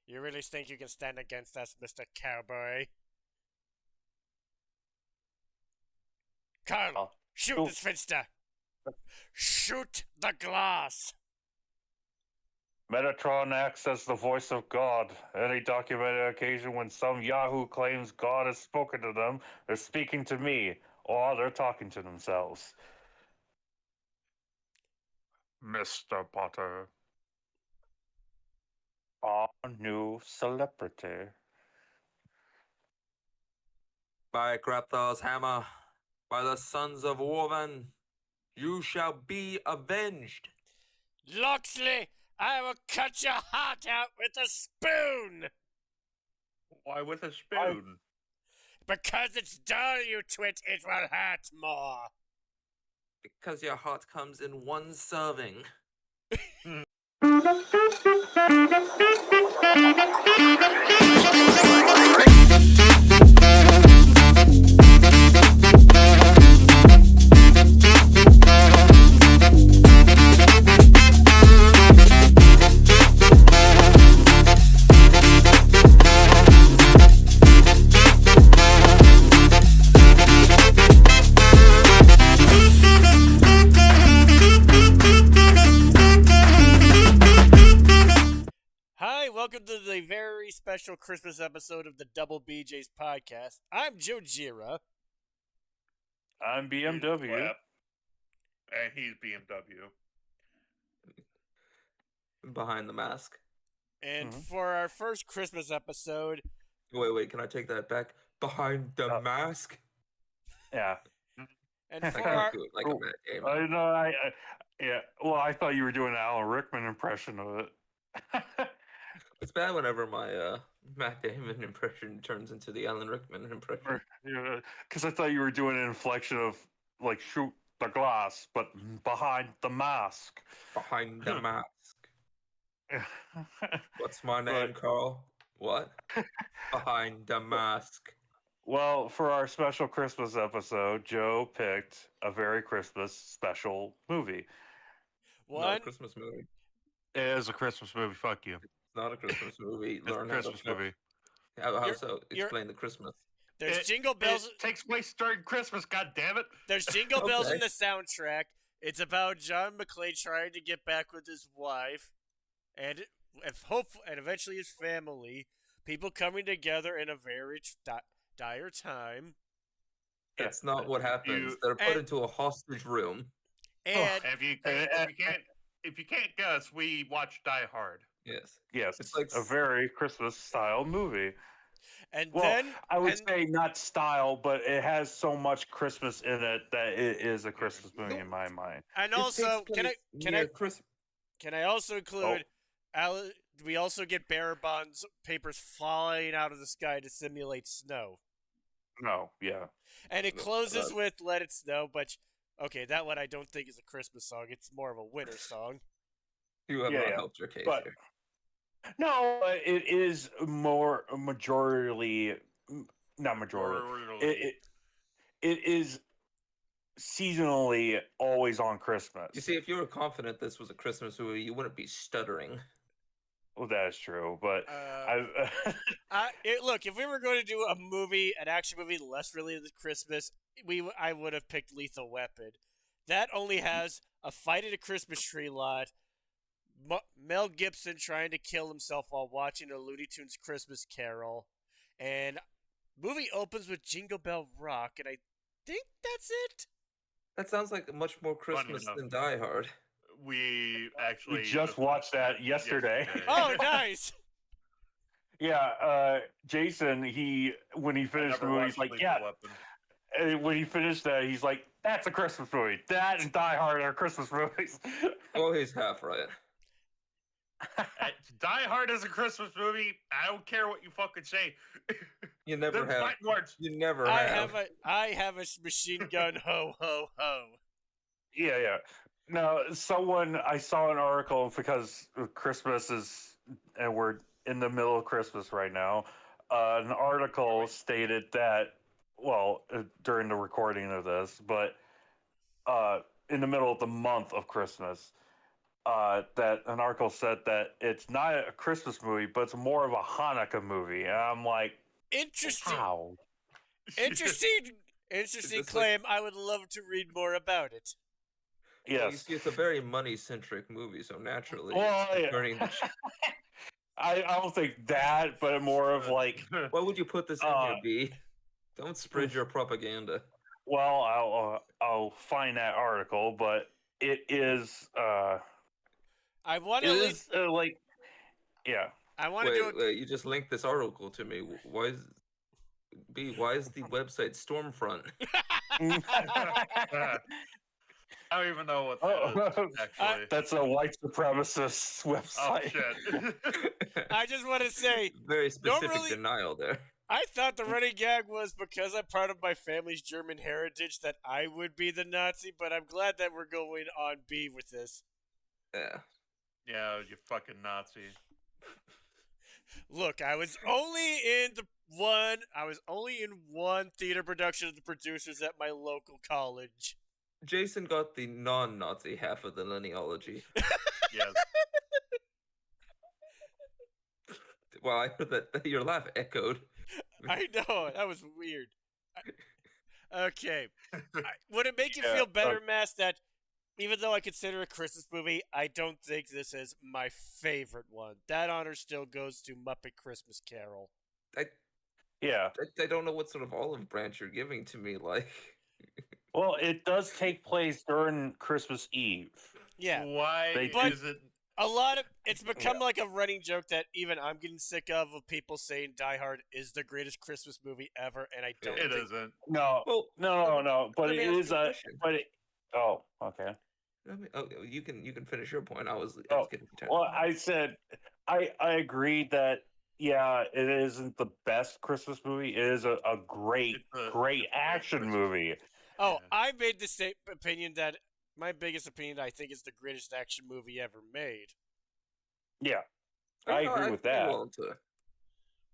You really think you can stand against us, Mr. Cowboy? Carl, Oh, shoot shoot. this finster! Shoot the glass! Metatron acts as the voice of God. Any documented occasion when some Yahoo claims God has spoken to them, they're speaking to me, or they're talking to themselves. Mr. Potter. Our new celebrity. By Grapthar's hammer, by the sons of Orvan, you shall be avenged. Loxley, I will cut your heart out with a spoon! Why with a spoon? Because it's dull, you twit, it will hurt more! Because your heart comes in one serving. Hi, welcome to the very special Christmas episode of the Double BJ's podcast. I'm Joejira. I'm BMW. And he's BMW. Behind the mask. And for our first Christmas episode, Wait, can I take that back? Behind the mask? Yeah. and I for can't our do it like a Matt Damon. I know. Yeah. Well, I thought you were doing an Alan Rickman impression of it. It's bad whenever my Matt Damon impression turns into the Alan Rickman impression. Because I thought you were doing an inflection of like shoot the glass, but behind the mask. Behind the mask. What's my name, Carl? What? Behind the mask. Well, for our special Christmas episode, Joe picked a very Christmas special movie. Not a one, Christmas movie. It is a Christmas movie. Fuck you. It's not a Christmas movie. It's a Learn how Christmas to movie. How You're- so? you're- Explain the Christmas. there's jingle bells. It takes place during Christmas. God damn it! There's jingle bells in Okay. the soundtrack. It's about John McClane trying to get back with his wife, and eventually his family. People coming together in a very dire time, That's not what happens. They're put and- into a hostage room. and If you can't guess, we watch Die Hard. Yes. Yes, It's like a very Christmas style movie. and Well, then I would and- say not style, but it has so much Christmas in it that it is a Christmas movie in my mind. and It also takes can I place can near I Chris- can I also include? We also get bearer bonds papers falling out of the sky to simulate snow. No, yeah. And it No, closes that- with "Let It Snow," but okay, that one I don't think is a Christmas song. It's more of a winter song. You have Yeah, not yeah. helped your case But- here. No, it is more majorly, not majorly. It is seasonally always on Christmas. You see, if you were confident this was a Christmas movie, you wouldn't be stuttering. Well, that is true, but Look, if we were going to do a movie, an action movie less related to Christmas, I would have picked Lethal Weapon. That only has a fight at a Christmas tree lot, Mel Gibson trying to kill himself while watching a Looney Tunes Christmas Carol, and movie opens with Jingle Bell Rock, and I think that's it. That sounds like much more Christmas enough. than Die Hard. We actually we just watched that yesterday. Oh, nice! Yeah, Jason, when he I finished the never movie, he's watched like, Lethal yeah. Weapon. And when he finished that, he's like, that's a Christmas movie. That and Die Hard are Christmas movies. Oh, he's half right. Die Hard is a Christmas movie. I don't care what you fucking say. You never Them have. fighting words. You never I have. have a machine gun. Ho ho ho! Yeah. No, I saw an article because Christmas is, and we're in the middle of Christmas right now. An article stated that, during the recording of this, but in the middle of the month of Christmas, that an article said that it's not a Christmas movie, but it's more of a Hanukkah movie, and I'm like, Interesting, how? interesting It's claim. I would love to read more about it. Well, you Yes. see, it's a very money-centric movie, so naturally, Well, it's yeah. turning the. I don't think that, but more of like, Why would you put this in here, B? Don't spread your propaganda. well, I'll find that article, but it is I want it to is like, yeah. I want to do it. Wait, you just linked this article to me. Why is B? Why is the website Stormfront? I don't even know what Oh, that is, actually. That's a white supremacist Oh, website. shit. I just want to say, Very specific normally- denial there. I thought the running gag was because I'm part of my family's German heritage that I would be the Nazi, but I'm glad that we're going on B with this. Yeah. Yeah, you fucking Nazi. Look, I was only in one theater production of the producers at my local college. Jason got the non-Nazi half of the linealogy. Yes. Well, I heard that your laugh echoed. I know, that was weird. Okay. Would it make you Yeah, feel better, Mass, that even though I consider a Christmas movie, I don't think this is my favorite one. That honor still goes to Muppet Christmas Carol. Yeah. I don't know what sort of olive branch you're giving to me. Like, Well, it does take place during Christmas Eve. Yeah. Why They do- is it? A lot of it's become like a running joke that even I'm getting sick of people saying Die Hard is the greatest Christmas movie ever, and I don't It think isn't. No, well, no. But let me it ask is you a a. question. But it, oh, okay. you can finish your point. I was Oh, getting well, I said I agreed that yeah, it isn't the best Christmas movie. It is a great It's a great action Christmas movie. Oh, Yeah. I made the opinion that my biggest opinion I think is the greatest action movie ever made. Yeah, I agree with that.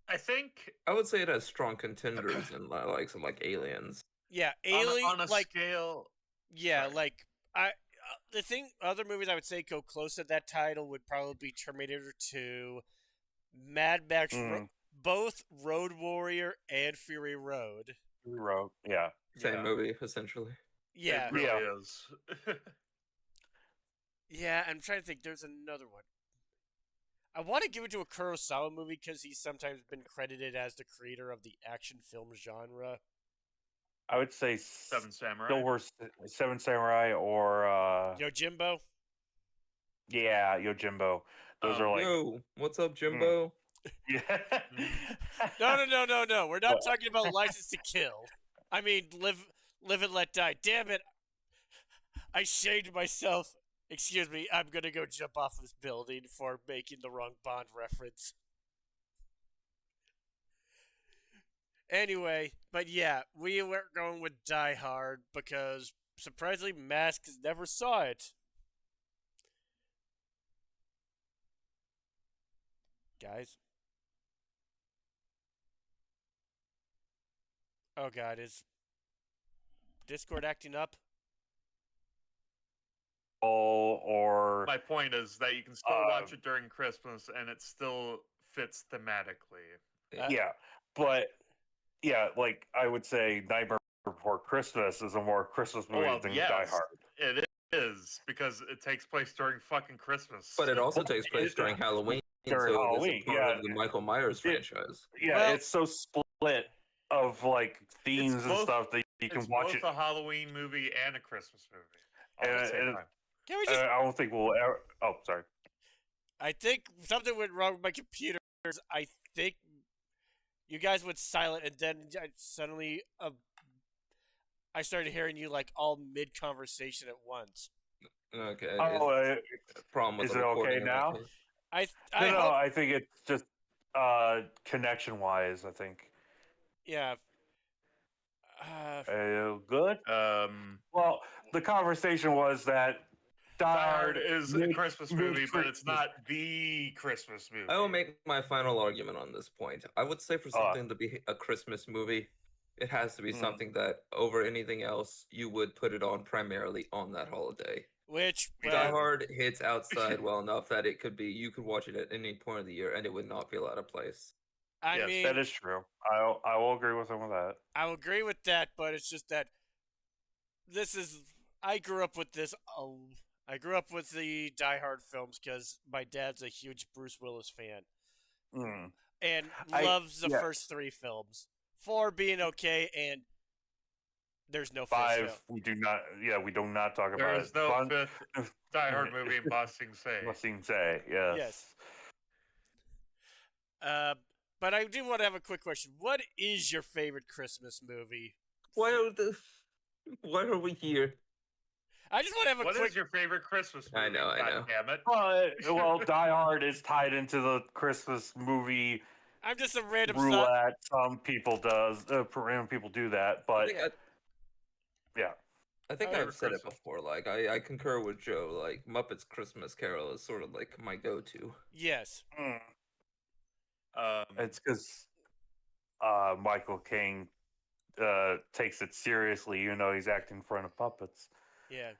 I think I would say it has strong contenders in like some like Aliens. Yeah, on Alien a like scale. yeah, sorry. like the thing other movies I would say go close to that title would probably be Terminator 2, Mad Max, both Road Warrior and Fury Road. Road, yeah. Same movie, essentially. Yeah. It really Yeah. is. Yeah, I'm trying to think. There's another one. I want to give it to a Kurosawa movie because he's sometimes been credited as the creator of the action film genre. I would say Seven Samurai. Still Horse, Seven Samurai, or Yojimbo? yeah, Yojimbo. Those are like Yo, what's up, Jimbo? yeah. No. We're not talking about License to Kill. I mean, live and let die. Damn it. I shamed myself. Excuse me, I'm gonna go jump off this building for making the wrong Bond reference. Anyway, but yeah, we were going with Die Hard because surprisingly, Mask never saw it. Guys? Oh god, is Discord acting up? Or My point is that you can still watch it during Christmas and it still fits thematically. yeah, but yeah, like I would say, Nightmare Before Christmas is a more Christmas movie than Die Hard. It is because it takes place during fucking Christmas. But it also Well, takes place during Halloween. during so Halloween, it's a part yeah. of the Michael Myers franchise. Yeah, Well- it's so split of like themes and both- stuff that you can it's watch both it. a Halloween movie and a Christmas movie all at the same And- time. Can we just I don't think we'll ever. Oh, sorry. I think something went wrong with my computer. I think you guys went silent, and then suddenly I started hearing you like all mid conversation at once. Okay. Oh, Problem with is the it okay recording in that now? case. I no, hope, I think it's just connection wise. I think yeah. good. Well, the conversation was that Die Hard is a mid- Christmas movie, but it's mid-Christmas. not the Christmas movie. I will make my final argument on this point. I would say for something to be a Christmas movie, it has to be something that over anything else you would put it on primarily on that holiday. Which, Die well, Hard hits outside well enough that you could watch it at any point of the year and it would not feel out of place. I Yes, mean, That is true. I will agree with him with that. I agree with that, but it's just that this is. I grew up with this. I grew up with the Die Hard films because my dad's a huge Bruce Willis fan Mm. and I- loves the yeah. first 3 films. 4 being okay, and there's no 5th 5, film. we do not. Yeah, we do not talk there about is it. no Bun- fifth Die Hard movie in Ba Sing Se. Must seem say yes. Yes. But I do want to have a quick question. What is your favorite Christmas movie? Why are we here? I just want to have a What quick. is your favorite Christmas movie? I know. God damn it! Well, Die Hard is tied into the Christmas movie I'm just a random thought. roulette. Some people random people do that, but yeah. I think Favorite I've said it Christmas. before. Like I concur with Joe. Like Muppets Christmas Carol is sort of like my go-to. Yes. Mm. It's because Michael Caine takes it seriously, even though he's acting in front of puppets. Yeah.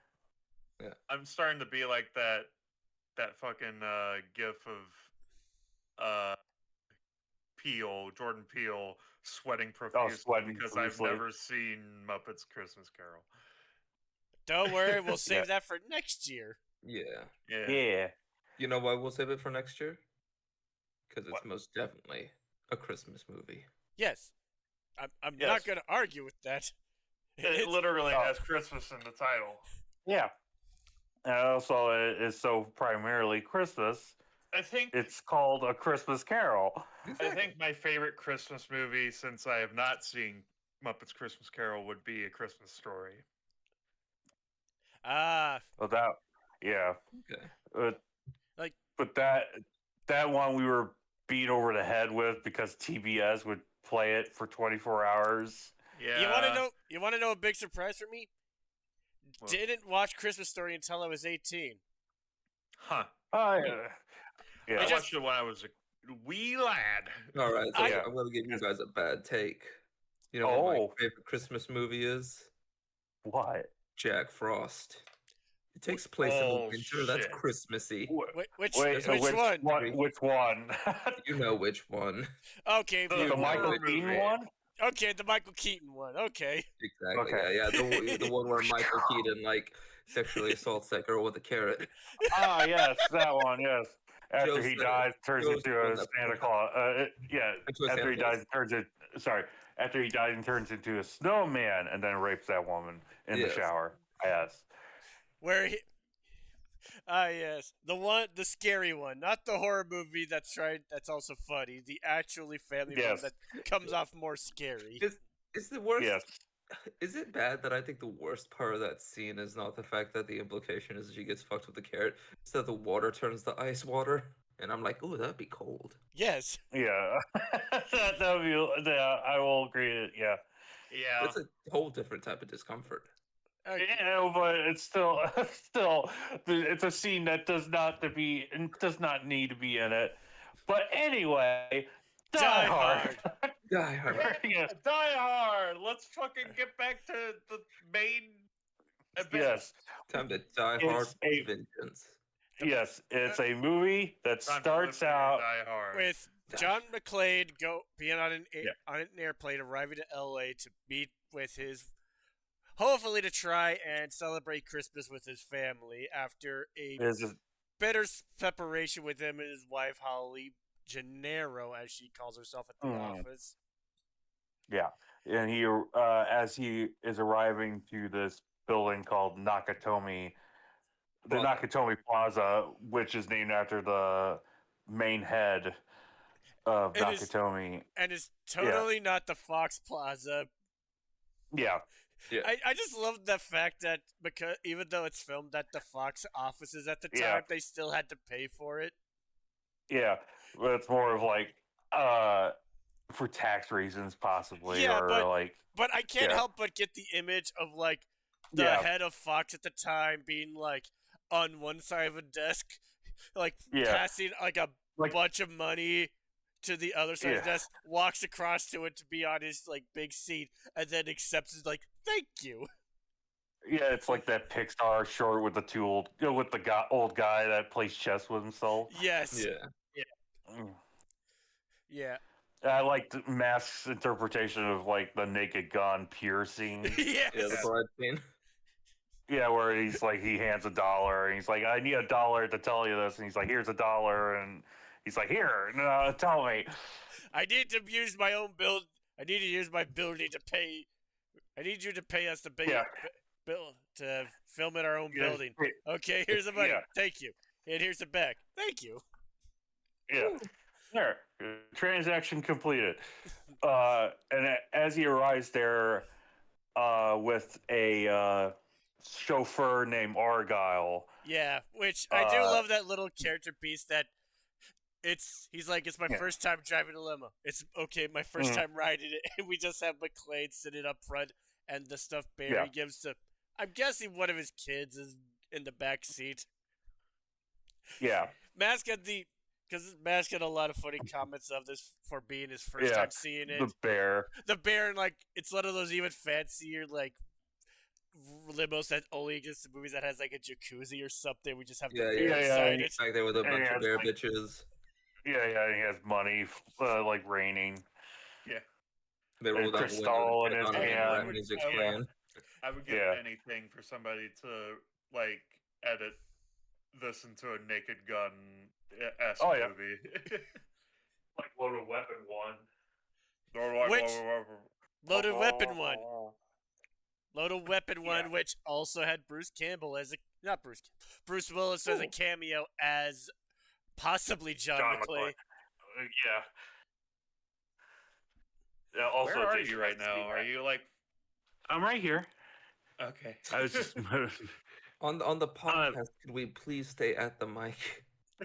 I'm starting to be like that fucking gif of Jordan Peele sweating profusely sweating because profusely. I've never seen Muppets Christmas Carol. Don't worry, we'll save Yeah. that for next year. Yeah. Yeah. You know why we'll save it for next year? Because it's What? most definitely a Christmas movie. Yes. I'm Yes. not going to argue with that. It It's- literally Oh. has Christmas in the title. Yeah. And also, it is so primarily Christmas. I think It's called A Christmas Carol. I think my favorite Christmas movie, since I have not seen Muppets Christmas Carol, would be A Christmas Story. Well, that, yeah. Okay. Like- but that one we were beat over the head with because TBS would play it for 24 hours. Yeah. You want to know a big surprise for me? What? Didn't watch Christmas Story until I was 18. Huh. Oh, yeah. I Yeah. watched it when I was a wee lad. All right. So I- I'm gonna give you guys a bad take. You know what Oh. my favorite Christmas movie is? What? Jack Frost. It takes place in the Oh, winter. That's shit. Christmassy. Which Wait, which one? Which one? You know which one. Okay, The the horror Michael movie. Keaton one? okay, the Michael Keaton one. Okay. Exactly. Okay. Yeah. The one where Michael Keaton like sexually assaults that girl with a carrot. Ah, yes, that one. Yes. After Joe's he the- dies, turns Joe's into the one a that- Santa Claus. Yeah. Into a After Santa he Claus. dies, After he dies and turns into a snowman, and then rapes that woman in the Yes. shower. Yes. Where he yes. The scary one, not the horror movie that's also funny. The actually family film Yes. that comes off more scary. Is the worst? Yes. Is it bad that I think the worst part of that scene is not the fact that the implication is she gets fucked with the carrot? It's that the water turns to ice water, and I'm like, ooh, that'd be cold. Yes. Yeah. that would be. Yeah, I will agree. Yeah. Yeah. That's a whole different type of discomfort. Okay. Yeah, but it's still, it's a scene that does not need to be in it. But anyway, Die Hard. Die Hard. Yes. Die Hard. Let's fucking get back to the main event. Yes. Time to die It's hard a- with vengeance. Yes. It's a movie that Time to starts listen to out. Die Hard. With John McClane being on an Yeah. on an airplane, arriving to LA to meet with hopefully to try and celebrate Christmas with his family after a Is bitter separation with him and his wife Holly Gennaro, as she calls herself at the office. Yeah, and he as he is arriving to this building called Nakatomi, the Plaza. Nakatomi Plaza, which is named after the main head of It is- Nakatomi. And it's totally not the Fox Plaza. Yeah, Yeah. I just love the fact that because even though it's filmed at the Fox offices at the time, Yeah. they still had to pay for it. yeah, but it's more of like for tax reasons possibly, Yeah, or but- like But I can't Yeah. help but get the image of like the Yeah. head of Fox at the time being like on one side of a desk, like Yeah. passing like a Like- bunch of money to the other side of the Yeah. desk, walks across to it to be on his like big seat, and then accepts it like thank you. Yeah, it's like that Pixar short with the old guy that plays chess with himself. Yes. Yeah. Mm. Yeah. I liked Mask's interpretation of like the Naked Gun piercing. Yes. Yeah, the bride scene. Yeah, where he's like he hands $1 and he's like, I need $1 to tell you this, and he's like, here's $1, and he's like, here, no, tell me. I need to use my own build. I need to use my ability to pay. I need you to pay us to build to film in our own Yeah, building. Okay, here's the money. Yeah. Thank you. And here's the bag. Thank you. Yeah. There. Transaction completed. And as he arrives there with a chauffeur named Argyle. Yeah, which I do love that little character piece that he's like, it's my Yeah. first time driving a limo. It's okay, my first time riding it. And we just have McClane sitting up front and the stuff Barry gives to, I'm guessing one of his kids is in the back seat. Yeah. Mask had a lot of funny comments of this for being his first time seeing it. The bear. The bear, and like, it's one of those even fancier, like, limos that only exists in movies that has like a jacuzzi or something. We just have the bear inside it. Back there with a bunch of bear like, bitches. Yeah, he has money, like raining. Yeah. They roll down Crystal in his window hand. and music playing. I would give anything for somebody to like edit this into a Naked Gun-esque movie. Like Loaded Weapon 1. Loaded Weapon 1. Loaded Weapon 1, which also had Bruce Willis as a cameo as possibly John McClane. Yeah. Also, where are you right now? Are you like? I'm right here. Okay. I was just. On the podcast, could we please stay at the mic?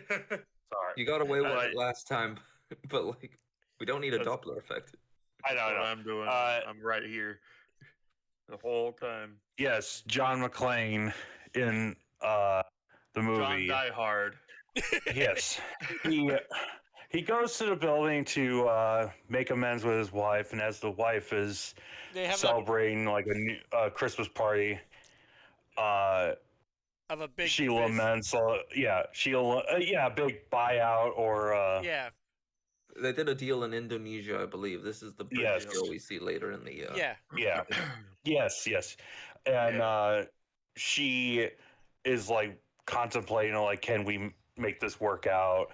Sorry. You got away with it last time, but like, we don't need a Doppler effect. I know. What I'm doing. I'm right here the whole time. Yes, John McClane in the movie. John Die Hard. Yes, he goes to the building to make amends with his wife, and as the wife is celebrating like a new Christmas party, of a big she laments. Big buyout or They did a deal in Indonesia, I believe. This is the bridge deal we see later in the yes, and she is like contemplating like, can we make this work out?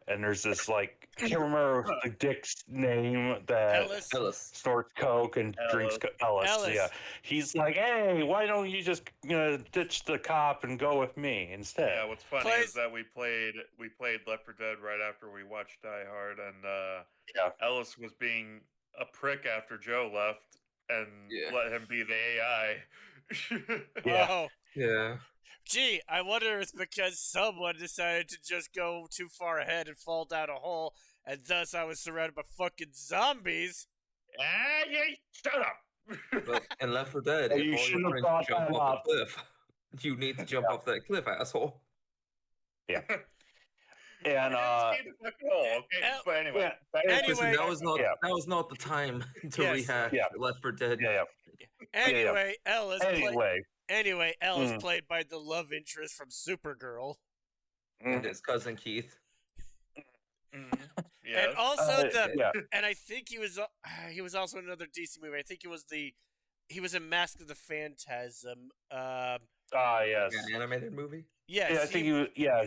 And there's this like, I can't remember the dick's name that Ellis snorts coke and drinks Ellis. Yeah, he's like, hey, why don't you just ditch the cop and go with me instead? Yeah, what's funny is that we played Left 4 Dead right after we watched Die Hard, and Ellis was being a prick after Joe left and let him be the AI. Yeah. Gee, I wonder if it's because someone decided to just go too far ahead and fall down a hole, and thus I was surrounded by fucking zombies. Shut up! But in Left 4 Dead, Hey, you if all shouldn't your have friends brought jump that off up. the cliff, you need to jump off that cliff, asshole. Yeah. And but anyway, Listen, that was not the time to rehash Left 4 Dead. Anyway, Ellis. Ellis Mm. played by the love interest from Supergirl. And his cousin Keith. And also and I think he was also in another DC movie. I think he was in Mask of the Phantasm. Yes. An animated movie? Yes. Yeah, I think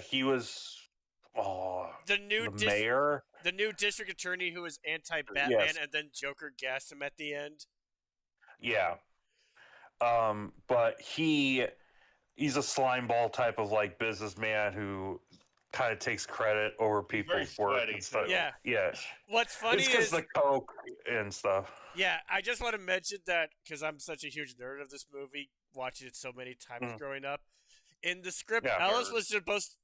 he was the mayor. The new district attorney who was anti-Batman and then Joker gassed him at the end. Yeah. But he's a slimeball type of like businessman who kind of takes credit over people's work and stuff. Yeah. Yes. What's funny is the coke and stuff. Yeah, I just want to mention that because I'm such a huge nerd of this movie, watching it so many times growing up. In the script, Ellis was supposed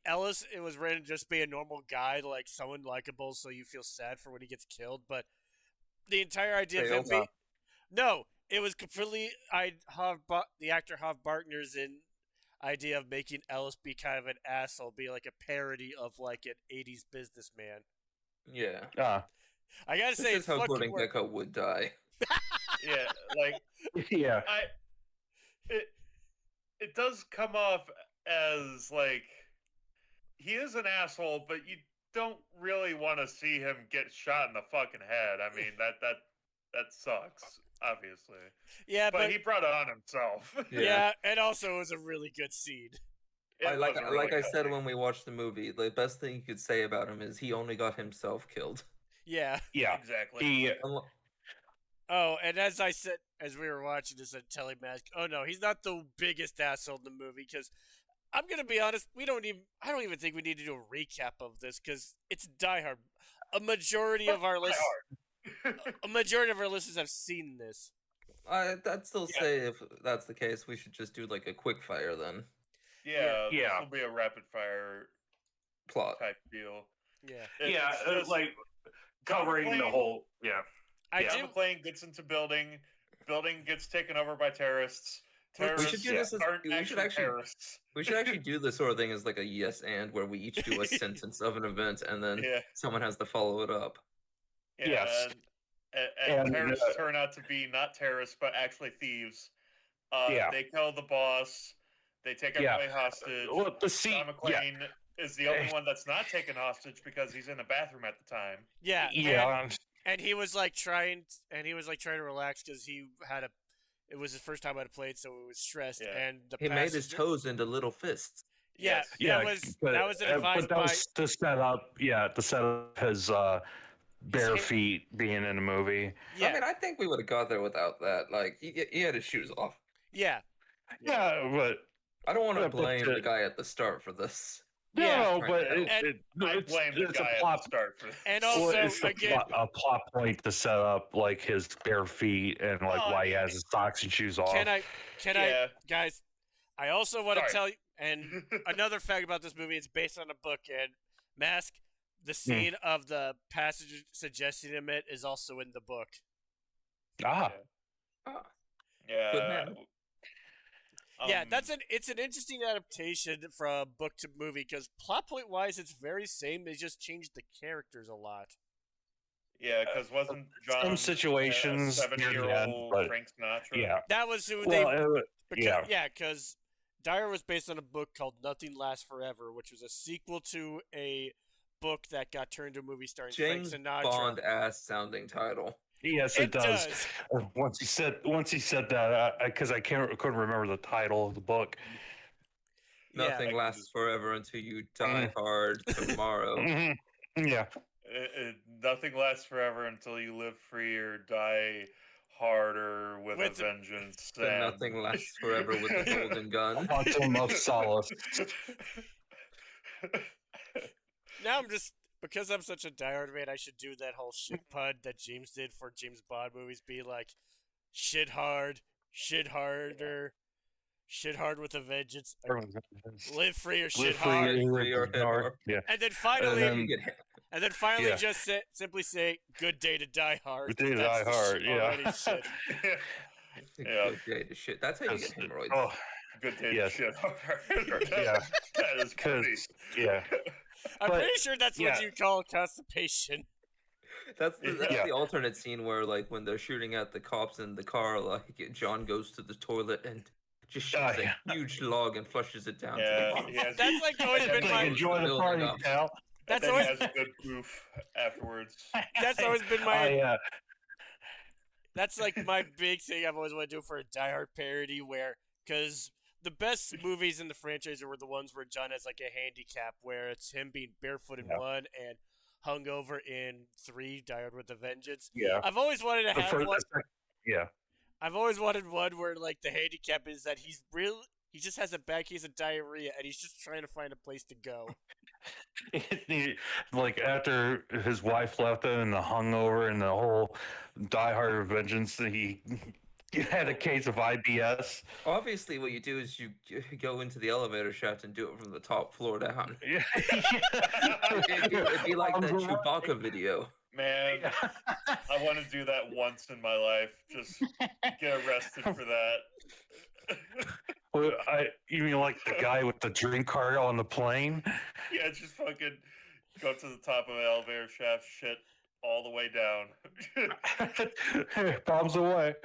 Ellis, it was written to just be a normal guy, like someone likable, so you feel sad for when he gets killed. But the entire idea of him it was completely the actor Hav Bartner's idea of making Ellis be kind of an asshole, be like a parody of like an 80s businessman. Yeah. I gotta say, this is how Gordon Gekko would die. Yeah, like it does come off as like he is an asshole, but you don't really want to see him get shot in the fucking head. I mean that sucks, obviously. Yeah, but he brought it on himself. Yeah, and also it was a really good scene. I said when we watched the movie, the best thing you could say about him is he only got himself killed. Yeah. Yeah. Exactly. Oh, and as I said, as we were watching this at BehindTheMask, oh no, he's not the biggest asshole in the movie, because I'm gonna be honest, I don't even think we need to do a recap of this, because it's Die Hard. A majority of our listeners have seen this. I'd still say if that's the case, we should just do like a quick fire then. Yeah. This will be a rapid fire plot type deal. Yeah. It's like covering the whole. Yeah. John McClane gets into building gets taken over by terrorists. We should do this. We should actually do this sort of thing as like a yes and, where we each do a sentence of an event and then someone has to follow it up. Yeah, yes. And terrorists turn out to be not terrorists, but actually thieves. They kill the boss. They take everybody hostage. Well, John McClane is the only one that's not taken hostage because he's in the bathroom at the time. Yeah. And he was like trying to relax because it was his first time I'd played, so it was stressed. Yeah. And he made his toes into little fists. Yeah, that was an advice that was to set up his bare feet being in the movie. Yeah. I mean, I think we would have got there without that. Like, he had his shoes off. Yeah. Yeah, but I don't want to blame the guy at the start for this. No, but I blame the guy at the start for this. And also, again, a plot point to set up like his bare feet and like why he has his socks and shoes off. Can I, guys? I also want to tell you, and another fact about this movie, it's based on a book. And Mask, the scene of the passage suggesting him it is also in the book. Yeah. Good man. Yeah, it's an interesting adaptation from book to movie, because plot point wise, it's very same. They just changed the characters a lot. Yeah, because wasn't John some situations 70-year-old Frank Sinatra? Yeah, that was who because Dyer was based on a book called Nothing Lasts Forever, which was a sequel to a book that got turned to a movie starring James Frank Sinatra. Bond ass sounding title. Yes, it does. Once he said that, because I couldn't remember the title of the book. Nothing lasts forever until you die hard tomorrow. Yeah. Nothing lasts forever until you live free or die harder with a vengeance. Nothing lasts forever with a golden gun. Quantum of Solace. Now because I'm such a diehard fan, I should do that whole shit pun that James did for James Bond movies. Be like, shit hard, shit harder, shit hard with a vengeance. Live free or shit hard. Yeah. And then finally, just simply say, "Good day to die hard." Good day to die hard. Yeah. Shit. Good day to shit. That's how you get hemorrhoids. Oh, good day to shit hard. Yeah. That is funny. Yeah. I'm pretty sure that's what you call constipation. That's the alternate scene where, like, when they're shooting at the cops in the car, like, John goes to the toilet and just shoots a huge log and flushes it down to the bottom. That's like always been my enjoy the party, pal. That's always has a good proof afterwards. That's always been my. That's like my big thing I've always wanted to do for a Die Hard parody, because the best movies in the franchise were the ones where John has like a handicap, where it's him being barefoot in 1 and hungover in 3, Die Hard with a Vengeance. Yeah. I've always wanted to have one. Yeah. I've always wanted one where like the handicap is that he just has a bad case of diarrhea and he's just trying to find a place to go. Like after his wife left him and the hungover and the whole Die Hard Vengeance, he had a case of IBS. Obviously, what you do is you go into the elevator shaft and do it from the top floor down. Yeah. It'd be like that Chewbacca video. Man, I want to do that once in my life. Just get arrested for that. Well, you mean like the guy with the drink cart on the plane? Yeah, just fucking go to the top of an elevator shaft, shit all the way down. Bombs away.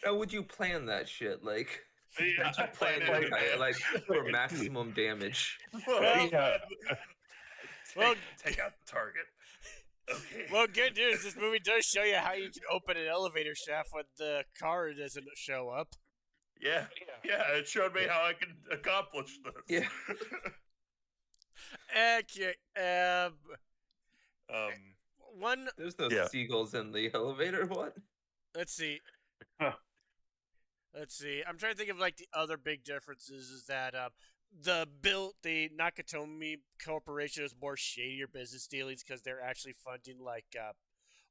How would you plan that shit? Like, Yeah, how'd you plan your entire, like, for maximum damage? Well, take out the target. Okay. Well, good news. This movie does show you how you can open an elevator shaft when the car doesn't show up. Yeah. It showed me how I can accomplish this. Yeah. Okay. One. There's no seagulls in the elevator. What? Let's see. Huh. Let's see. I'm trying to think of like the other big differences. Is that the Nakatomi Corporation is more shadier business dealings because they're actually funding like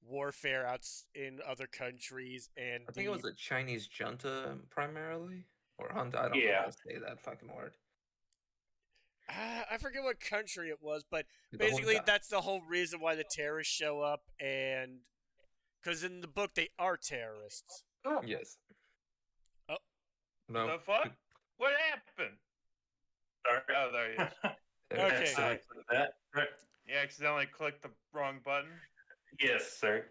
warfare out in other countries, and I think it was a Chinese junta primarily, or junta. I don't know how to say that fucking word. I forget what country it was, but basically that's the whole reason why the terrorists show up, and because in the book they are terrorists. Oh. Yes. Oh. No. The fuck? What happened? Sorry. Oh, there he is. Okay. You accidentally clicked the wrong button? Yes, sir.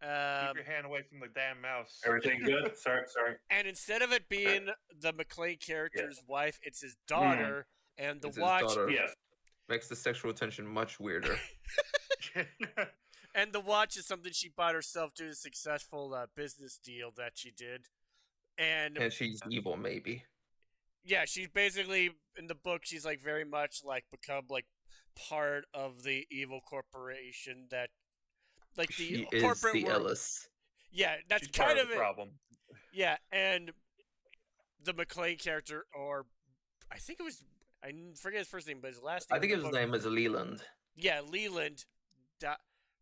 Keep your hand away from the damn mouse. Everything good? Sorry. And instead of it being the McClane character's wife, it's his daughter, and the watch. Yes. Makes the sexual tension much weirder. And the watch is something she bought herself due to a successful business deal that she did. And she's evil, maybe. Yeah, she's basically, in the book, she's like very much like become like part of the evil corporation that, like the corporate is the world. Ellis. Yeah, that's she's kind part of the it. problem. Yeah, and the McClane character, or I think it was, I forget his first name, but his last name. I think his name is Leland. Yeah, Leland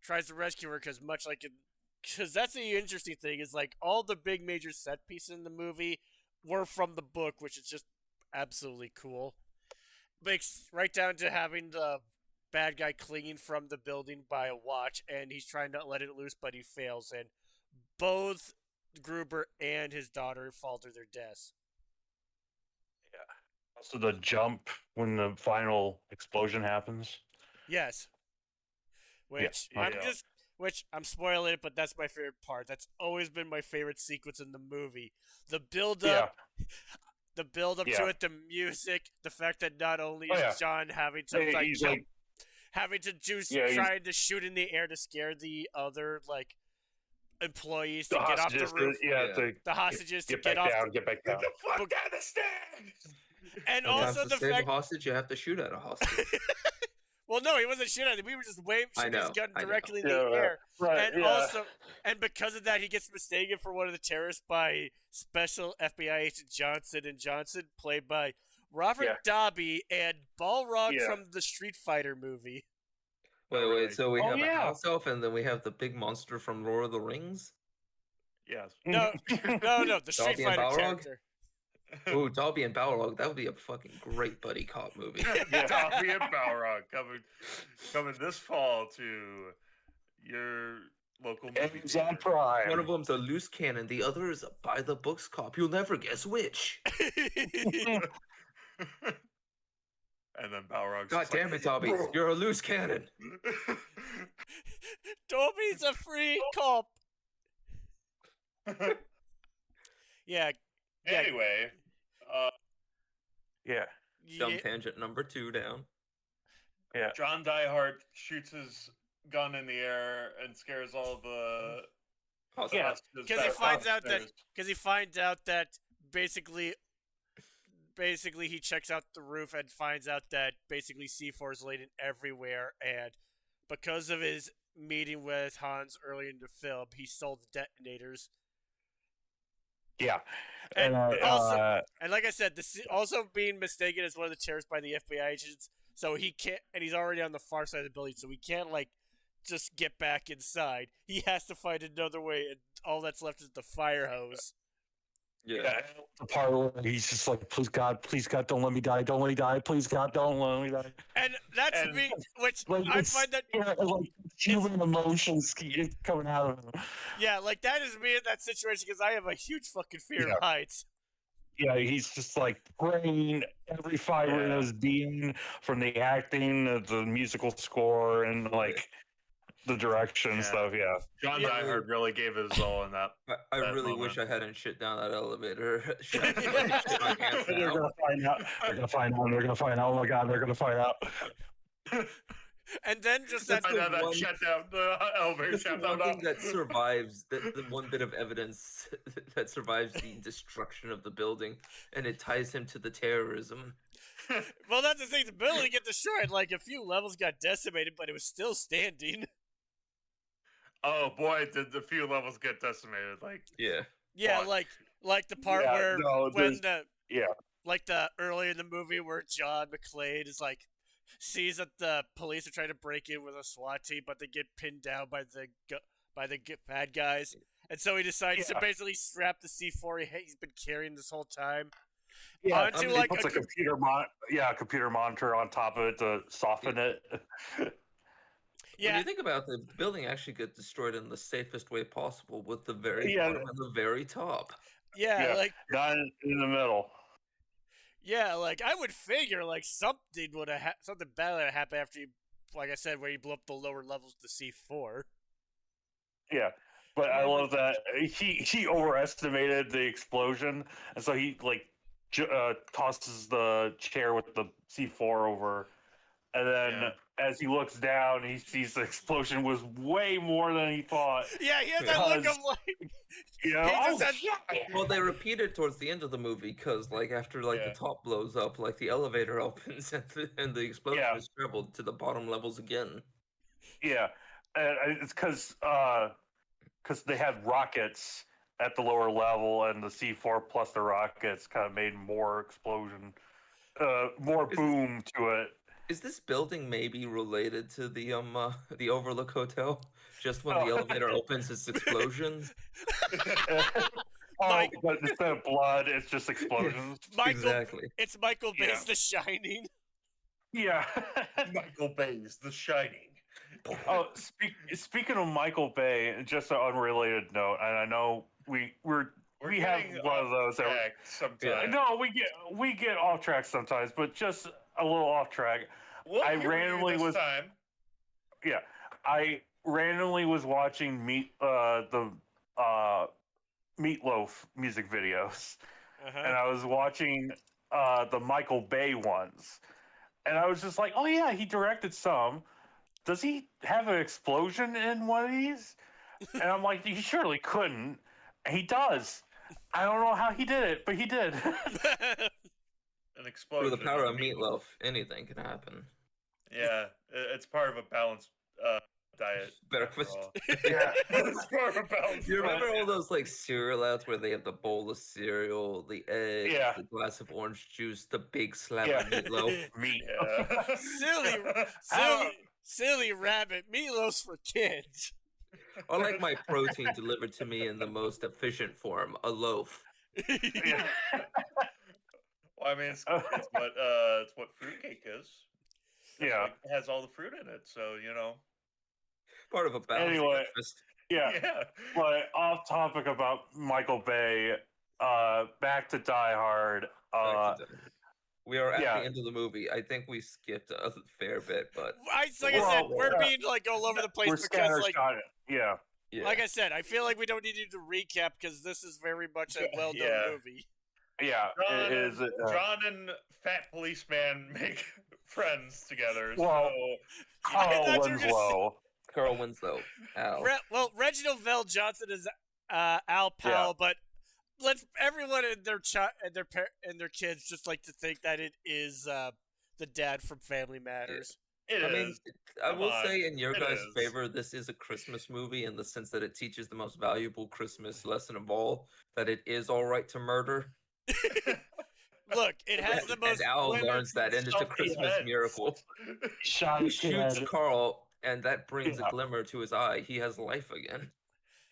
tries to rescue her because much like it, because that's the interesting thing is like all the big major set pieces in the movie were from the book, which is just absolutely cool. Makes right down to having the bad guy clinging from the building by a watch, and he's trying to let it loose, but he fails, and both Gruber and his daughter fall to their deaths. Yeah. Also, the jump when the final explosion happens. Yes. Which I'm spoiling it, but that's my favorite part. That's always been my favorite sequence in the movie. The build up. Yeah. The build up to it, the music, the fact that not only is John having to trying to shoot in the air to scare the other like employees to get off the roof. The hostages to get off. Get back down. Get the fuck down the stairs. And also the save fact a hostage, you have to shoot at a hostage. Well, no, he wasn't shooting at it. We were just waving his gun directly in the air. Right, and also, and because of that, he gets mistaken for one of the terrorists by Special FBI Agent Johnson, and Johnson, played by Robert Dabi and Balrog from the Street Fighter movie. Wait, so we have a house elf, and then we have the big monster from Lord of the Rings? Yes. No, the Street Fighter character. Ooh, Dobby and Balrog, that would be a fucking great buddy cop movie. Dobby and Balrog coming this fall to your local movie Amazon Prime. One of them's a loose cannon, the other is a by the books cop. You'll never guess which. And then Balrog's God damn it, Dobby, you're a loose cannon. Dobby's a free cop. Yeah. Anyway, Dumb tangent number 2 down. Yeah. John Diehard shoots his gun in the air and scares all the because he finds out that basically he checks out the roof and finds out that basically C4 is laid everywhere, and because of his meeting with Hans earlier in the film, he stole the detonators. Yeah. And like I said, also being mistaken as one of the terrorists by the FBI agents, so he can't, and he's already on the far side of the building, so he can't like just get back inside. He has to find another way, and all that's left is the fire hose. Yeah. The part where he's just like, please God, don't let me die, please God, don't let me die. And that's me, which like, I find that like human emotions coming out of him. Yeah, like that is me in that situation because I have a huge fucking fear of heights. Yeah, he's just like praying every fiber in his being, from the acting, the musical score, and like. the direction and stuff. Yeah, John Diehard really gave his all in that. I that really moment. wish I hadn't shit down that elevator shaft. they're gonna find out. They're gonna find out. They're gonna find out. Oh my god, they're gonna find out. And then just that. Find out that shut down the elevator That's the shaft. one thing that survives, the one bit of evidence that survives the destruction of the building, and it ties him to the terrorism. Well, that's the thing. The building get destroyed. Like, a few levels got decimated, but it was still standing. Oh boy, did the few levels get decimated? Like, Yeah. Yeah, Fuck. like the part where when the yeah, like the early in the movie where John McClane is like sees that the police are trying to break in with a SWAT team, but they get pinned down by the bad guys, and so he decides to basically strap the C4 he's been carrying this whole time onto he puts a computer computer monitor on top of it to soften it. Yeah. When you think about it, the building actually got destroyed in the safest way possible, with the very bottom and the very top. Yeah, like not in the middle. Yeah, like I would figure like something would have something bad would have happened after you, like I said, where you blew up the lower levels to C4. Yeah, but I love that he overestimated the explosion, and so he like tosses the chair with the C4 over, and then as he looks down, he sees the explosion was way more than he thought. Yeah, he has that look of like, Well, they repeat it towards the end of the movie because, like, after the top blows up, like the elevator opens and the explosion is traveled to the bottom levels again. Yeah, and it's because they had rockets at the lower level, and the C4 plus the rockets kind of made more explosion, more boom to it. Is this building maybe related to the Overlook Hotel? Just when the elevator opens, it's explosions. But instead of blood, it's just explosions. Exactly. It's Michael Bay's The Shining. Yeah. Michael Bay's The Shining. Oh, speaking of Michael Bay, just an unrelated note, and I know we have one of those. Sometimes. No, we get off track sometimes, but just a little off track. I randomly was watching the Meatloaf music videos, and I was watching the Michael Bay ones, and I was just like, oh yeah, he directed some. Does he have an explosion in one of these? And I'm like, he surely couldn't. And he does. I don't know how he did it, but he did. An explosion. Through the power of Meatloaf, anything can happen. Yeah, it's part of a balanced diet. Breakfast. Yeah. It's part of a balanced You remember all those cereal ads where they have the bowl of cereal, the eggs, the glass of orange juice, the big slab of meatloaf? Meat. Silly rabbit. Meatloaf's for kids. I like my protein delivered to me in the most efficient form, a loaf. Yeah. Well, I mean, it's what fruitcake is. Yeah, it has all the fruit in it, so part of a balanced breakfast. Yeah. But off topic about Michael Bay. Back to Die Hard. We are at the end of the movie. I think we skipped a fair bit, but I said, we're being all over the place because like I said, I feel like we don't need to recap because this is very much a well-known movie. Yeah, John, it is. John and Fat Policeman make friends together. Well, so. Carl Winslow. Al. Reginald Vell Johnson is Al Powell, but everyone and their kids just like to think that it is the dad from Family Matters. I will say in your guys' favor, this is a Christmas movie in the sense that it teaches the most valuable Christmas lesson of all, that it is all right to murder. Look, it has the most... And Al learns that, and it's a Christmas miracle. He shoots Carl, and that brings a glimmer to his eye. He has life again.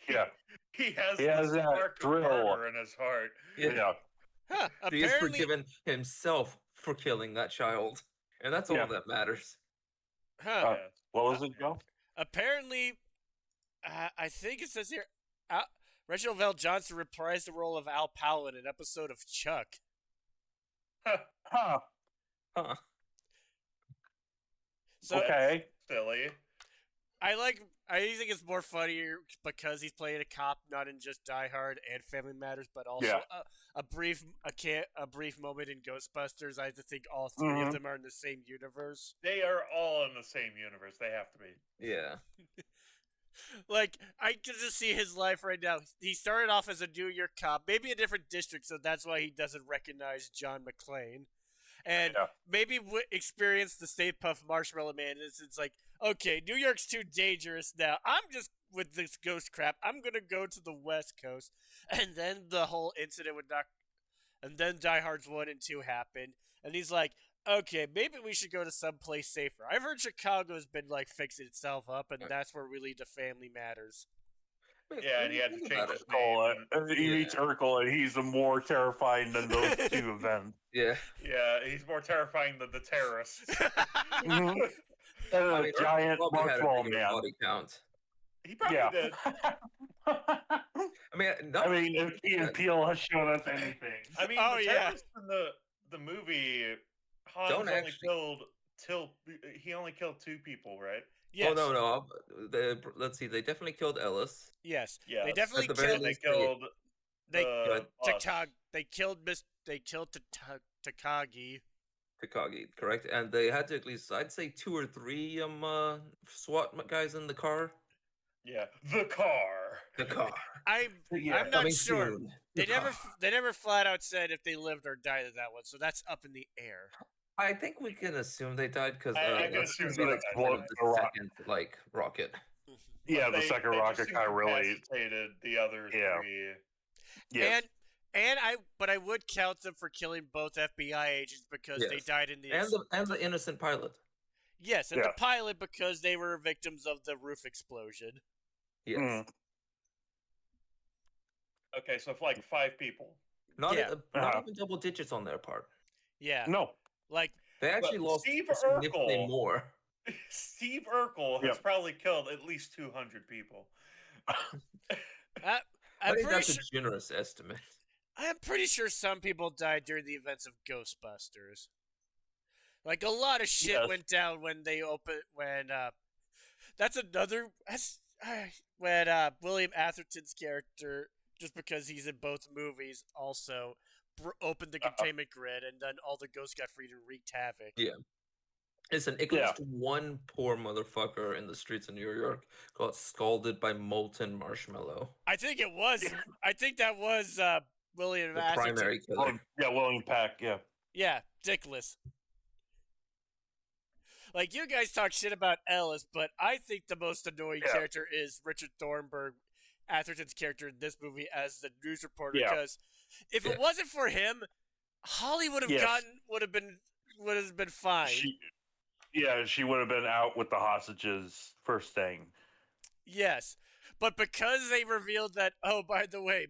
Yeah. He has that thrill in his heart. Yeah. He has forgiven himself for killing that child. And that's all that matters. What was it, Joe? Apparently, I think it says here, Reginald Vell Johnson reprised the role of Al Powell in an episode of Chuck. So, okay. Silly. I think it's more funnier because he's playing a cop, not in just Die Hard and Family Matters, but also a brief moment in Ghostbusters. I think all three of them are in the same universe. They are all in the same universe. They have to be. Yeah. Like, I can just see his life right now. He started off as a New York cop, maybe a different district, so that's why he doesn't recognize John McClane. And maybe experience the Stay Puft Marshmallow Man. It's like, okay, New York's too dangerous now. I'm just with this ghost crap. I'm gonna go to the West Coast, and then the whole incident with and then Die Hard's 1 and 2 happened, and he's like, okay, maybe we should go to someplace safer. I've heard Chicago's been like fixing itself up, and that's where really the family matters. Yeah, and he had to change his name. He meets Urkel, and he's more terrifying than those two events. Yeah. Yeah, he's more terrifying than the terrorists. And a giant marshmallow man. Body count. He probably did. I mean, if Key and Peele has shown us anything. I mean, the terrorists in the movie, Hans only killed 2 people, right? Yes. Oh no! Let's see. They definitely killed Ellis. Yes. Yeah. They definitely killed. They killed Takagi. Takagi, correct? And they had to at least, I'd say, 2 or 3 SWAT guys in the car. Yeah, the car. I'm not sure. Soon. They never flat out said if they lived or died of that one, so that's up in the air. I think we can assume they died because I can assume they died. The second rocket. Yeah, the second rocket kind of really the other 3. Yeah. And I would count them for killing both FBI agents because they died in the and the innocent pilot. Yes, and the pilot because they were victims of the roof explosion. Yes. Okay, so like 5 people. Not even double digits on their part. Yeah. No. Like they actually lost Steve significantly Urkel, more. Steve Urkel has probably killed at least 200 people. I think that's a generous estimate. I'm pretty sure some people died during the events of Ghostbusters. Like a lot of shit went down when they opened. When William Atherton's character, just because he's in both movies, also opened the containment grid, and then all the ghosts got freed and wreaked havoc. Yeah. Listen, it goes to one poor motherfucker in the streets of New York got scalded by molten marshmallow. I think it was. I think that was William the Atherton. Primary killer. William Peck, Yeah, dickless. Like, you guys talk shit about Ellis, but I think the most annoying character is Richard Thornburg, Atherton's character in this movie as the news reporter, because if it wasn't for him, Holly would have been fine. She would have been out with the hostages first thing. Yes, but because they revealed that, oh, by the way,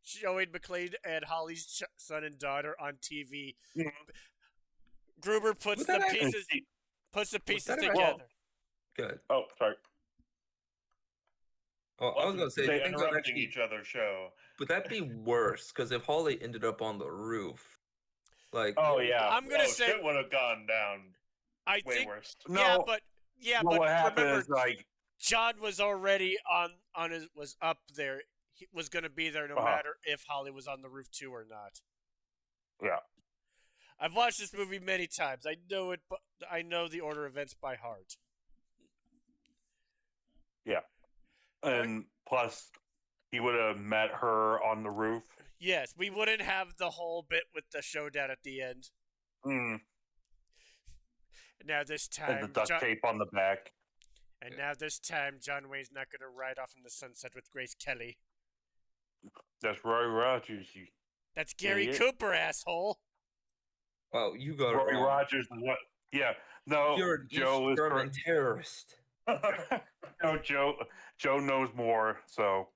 showing McClane and Holly's son and daughter on TV, Gruber puts the pieces together. Good. Oh, sorry. Oh, I was going to say, they interrupting each other's show. Would that be worse? Because if Holly ended up on the roof, like, I'm gonna say shit would have gone down. Way worse. But what happened remember, is like John was already was up there. He was going to be there no matter if Holly was on the roof too or not. Yeah. I've watched this movie many times. I know it. I know the order of events by heart. Yeah, and plus, he would have met her on the roof. Yes, we wouldn't have the whole bit with the showdown at the end. Now this time, and the duct tape on the back. And now this time, John Wayne's not going to ride off in the sunset with Grace Kelly. That's Roy Rogers. That's Gary Cooper, asshole. Wow, you got Roy Rogers is what? Yeah, no, you're Joe is a terrorist. No, Joe knows more. So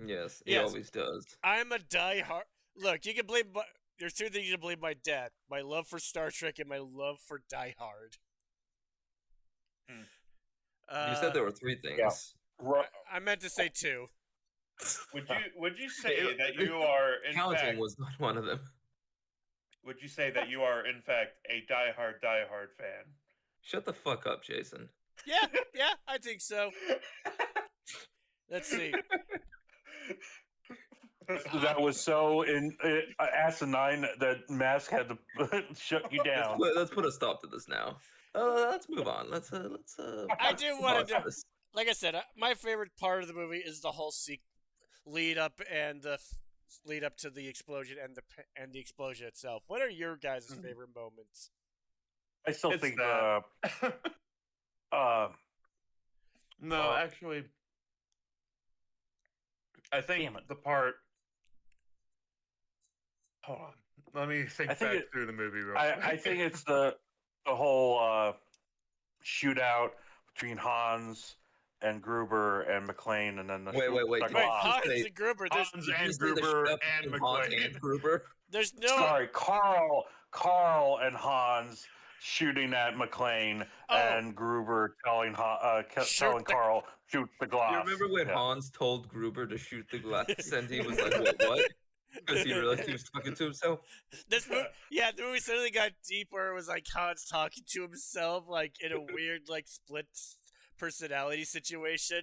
yes, he always does. I'm a diehard. Look, you can blame. There's 2 things you can blame my dad: my love for Star Trek and my love for Die Hard. You said there were 3 things. Yeah. I meant to say 2. Would you say that you are in counting fact, was not one of them? Would you say that you are in fact a diehard fan? Shut the fuck up, Jason. Yeah, I think so. Let's see. That was so asinine that Mask had to shut you down. Let's put a stop to this now. Let's move on. Let's I do want to pause do. this. Like I said, my favorite part of the movie is the whole lead up and the lead up to the explosion and the explosion itself. What are your guys' favorite moments? I still think that. No, actually, I think the part. Hold on, let me think back through the movie real quick. I think it's the whole shootout between Hans and Gruber and McClane, and then the wait. Hans and Gruber. Hans and Gruber and McClane. Gruber. There's no. Sorry, Carl and Hans shooting at McClane, and Gruber telling Carl shoot the glass. You remember when Hans told Gruber to shoot the glass, and he was like, "What?" Because he realized he was talking to himself. The movie suddenly got deep where it was like Hans talking to himself, like in a weird, like split personality situation.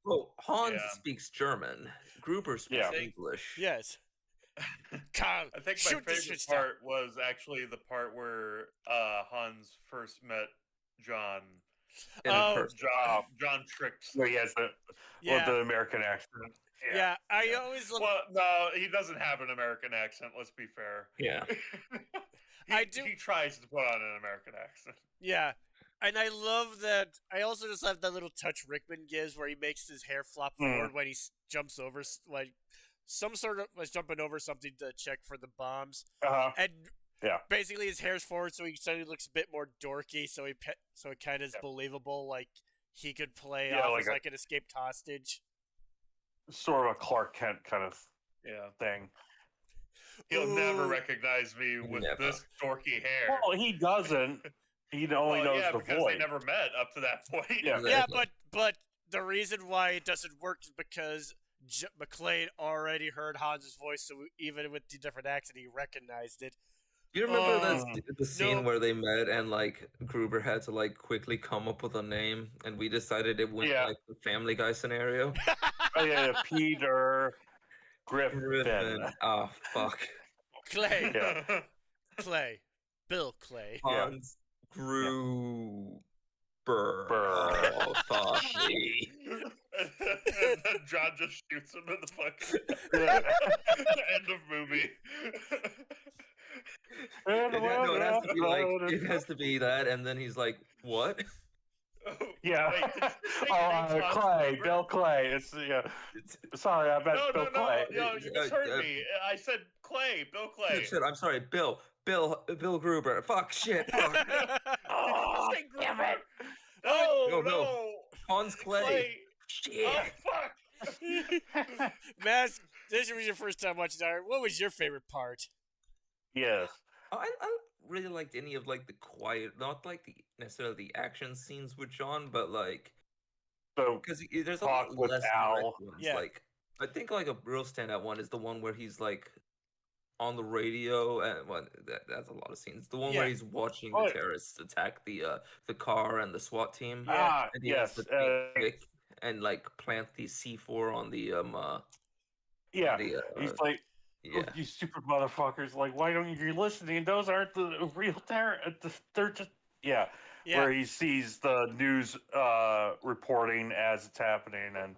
Well, Hans speaks German. Gruber speaks English. Yes. Carl, I think my favorite part was actually the part where Hans first met John. John Tricks. Where he has the American accent. Yeah, I always love. Well, no, he doesn't have an American accent. Let's be fair. Yeah, He tries to put on an American accent. Yeah, and I love that. I also just love that little touch Rickman gives, where he makes his hair flop forward when he jumps over, like some sort of was jumping over something to check for the bombs. And basically his hair's forward, so he suddenly looks a bit more dorky. So it kind of is believable, like he could play off as like an escaped hostage. Sort of a Clark Kent kind of thing. He'll never recognize me with this dorky hair. Well, he doesn't. He only knows the because voice. They never met up to that point. Yeah, but the reason why it doesn't work is because McClane already heard Hans's voice, so even with the different accent, he recognized it. Do you remember the scene where they met and like Gruber had to like quickly come up with a name, and we decided it went like the Family Guy scenario? Peter Griffin. Oh fuck. Clay. Clay. Bill Clay. Hans Gruber. Oh fuck me. And then John just shoots him in the fucking end of movie. It has to be that, and then he's like, "What?" Clay, Bill Clay. It's sorry, I meant Bill Clay. No, you misheard me. I said Clay, Bill Clay. Shit, I'm sorry, Bill Gruber. Fuck, shit. Fuck. Did you say Gruber? No. Hans Clay. Shit. Oh fuck. Mask, this was your first time watching Iron. What was your favorite part? Yes. I really liked any of like the quiet, not like necessarily the action scenes with John, but like because there's a lot less direct ones. Yeah. Like I think like a real standout one is the one where he's like on the radio, and that's a lot of scenes. The one where he's watching the terrorists attack the car and the SWAT team. Yeah. And he has to and like plant the C4 on the he's like, you stupid motherfuckers! Like, why don't you listening? Those aren't the real terrorists. They're just where he sees the news reporting as it's happening, and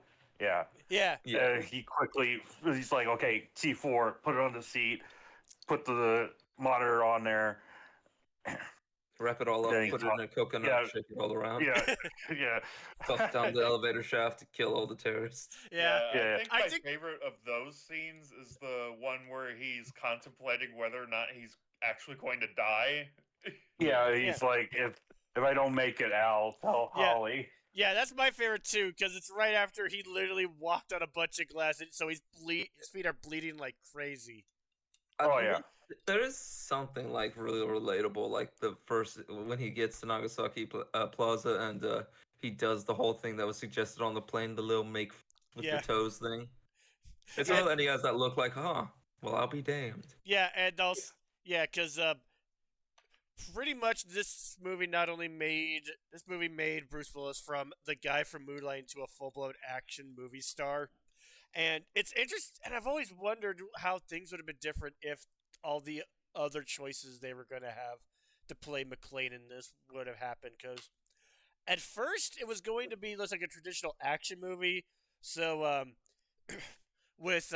he's like, okay, C4, put it on the seat, put the monitor on there, wrap it all up, put it in a coconut, shake it all around. Toss down the elevator shaft to kill all the terrorists. I think my favorite of those scenes is the one where he's contemplating whether or not he's actually going to die. He's like, if I don't make it, I'll tell Holly. Yeah, that's my favorite too, because it's right after he literally walked on a bunch of glass, so his feet are bleeding like crazy. There is something like really relatable, like the first when he gets to Nagasaki Plaza and he does the whole thing that was suggested on the plane, the little make with the toes thing. It's all that he has that look like, well, I'll be damned. Yeah, and also, because pretty much this movie made Bruce Willis from the guy from Moonlight into a full-blown action movie star. And it's interesting, and I've always wondered how things would have been different if all the other choices they were going to have to play McClane in this would have happened. Because at first it was going to be less like a traditional action movie. So with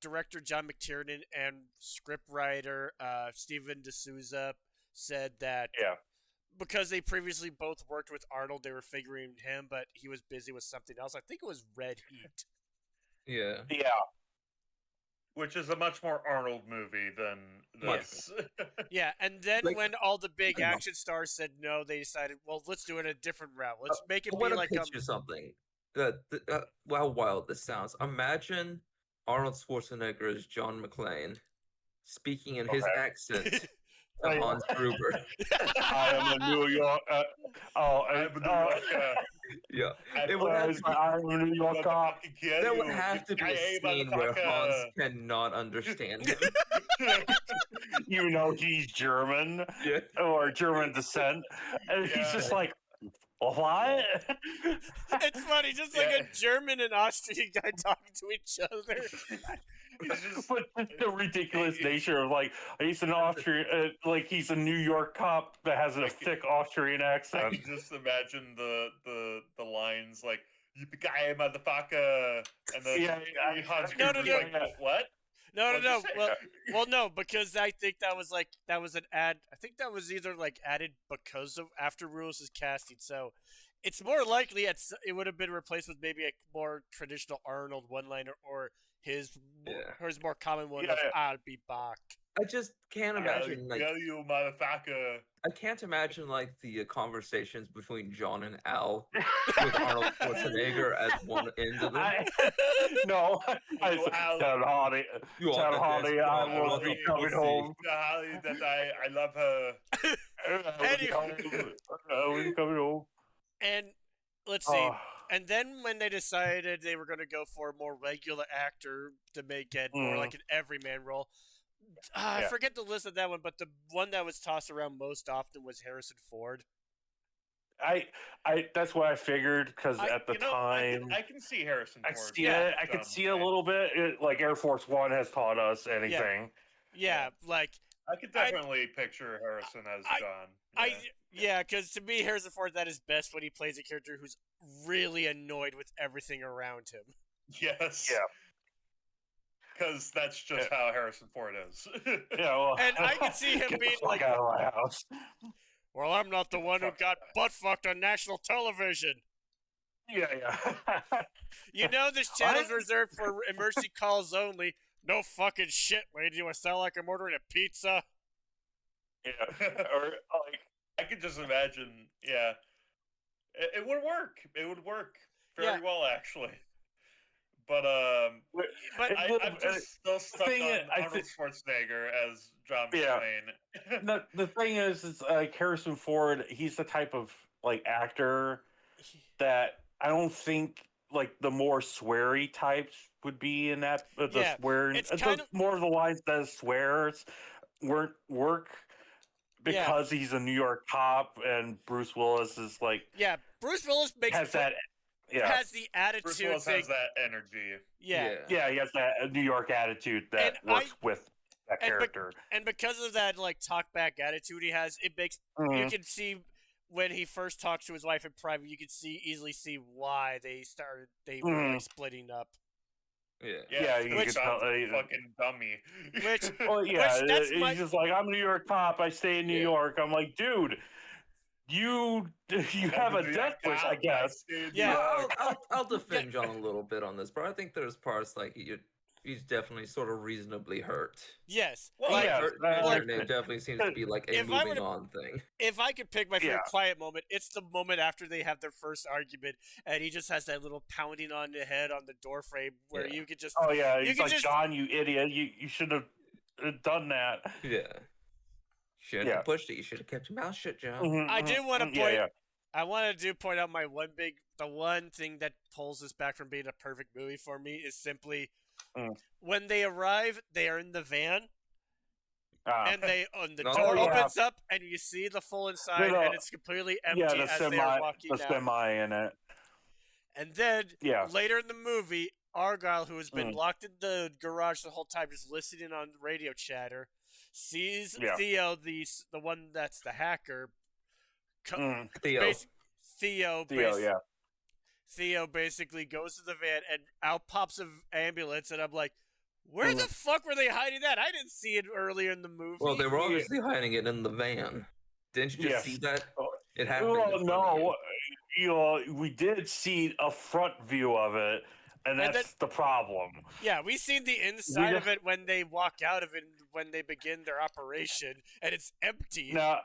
director John McTiernan and scriptwriter Steven D'Souza said that because they previously both worked with Arnold, they were figuring him, but he was busy with something else. I think it was Red Heat. Yeah. Which is a much more Arnold movie than this. Yeah, and then when all the big action stars said no, they decided, well, let's do it a different route. Let's make it be like pitch you something. How wild this sounds. Imagine Arnold Schwarzenegger as John McClane speaking in his accent to Hans Gruber. I am a New York. Yeah, it would have I'm a New York cop. There would have to be a scene where Hans cannot understand him. You know he's German or German descent, and he's just like, what? It's funny, just like a German and Austrian guy talking to each other. But the ridiculous nature of like he's an Austrian, like he's a New York cop that has a thick Austrian accent. I can just imagine the lines like "Yippee-ki-yay, motherfucker," and then what? No. Well, no, because I think that was an ad. I think that was either like added because of after Rules' casting. So it's more likely it would have been replaced with maybe a more traditional Arnold one-liner or his more common one of "I'll be back." I just can't imagine you motherfucker. I can't imagine like the conversations between John and Al with Arnold Schwarzenegger as one end of them. Tell Hardy, I will be coming home. Tell Hardy that I love her. I will be coming home. And let's see. And then when they decided they were going to go for a more regular actor to make it more like an everyman role, I forget the list of that one, but the one that was tossed around most often was Harrison Ford. That's what I figured because at the time I can see Harrison Ford. I can see a little bit. Like Air Force One has taught us anything. Yeah, like I could definitely picture Harrison as John. Because to me, Harrison Ford at his best when he plays a character who's really annoyed with everything around him. Yes. Yeah. Because that's just how Harrison Ford is. And I can see him being like, out of my house. Well, I'm not the one who got butt fucked on national television. Yeah. You know this channel's reserved for emergency calls only. No fucking shit, lady. Do I sound like I'm ordering a pizza? Yeah. Or like I could just imagine. Yeah. It would work. It would work very well, actually. But I'm just still stuck on Arnold Schwarzenegger as John McClane. The thing is like Harrison Ford. He's the type of like actor that I don't think like the more sweary types would be in that. The swearing, it's more of the lines that swears won't work because he's a New York cop and Bruce Willis is like Bruce Willis has the attitude. Bruce Willis has that energy. Yeah, he has that New York attitude that works with that character. And because of that, like talk back attitude he has, it makes you can see when he first talks to his wife in private. You can easily see why they were like, splitting up. Yeah. You can tell fucking dummy. He's just like, I'm a New York cop. I stay in New York. I'm like, dude. You have a death wish, I guess. Yeah, I'll defend John a little bit on this, but I think there's parts like he's definitely sort of reasonably hurt. Yes. Well, it definitely seems to be like a moving on thing. If I could pick my favorite quiet moment, it's the moment after they have their first argument, and he just has that little pounding on the head on the door frame where you could just. Oh yeah, he's like, John, you idiot! You should have done that. Yeah. Should have pushed it. You should have kept your mouth shut, John. I do want to point. I want to point out the one thing that pulls this back from being a perfect movie for me is simply when they arrive. They are in the van, and the No, door yeah. opens up, and you see the full inside, and it's completely empty as they are walking the out. semi in it. And then Yeah. later in the movie, Argyle, who has been locked in the garage the whole time, just listening on radio chatter, sees Theo, the one that's the hacker. Theo basically goes to the van, and out pops an ambulance, and I'm like, where the fuck were they hiding that? I didn't see it earlier in the movie. Well, they were obviously hiding it in the van. Didn't you just see that? It happened. Well, no, we did see a front view of it, and that's the problem. Yeah, we seen the inside of it when they walk out of it, when they begin their operation, and it's empty. Now,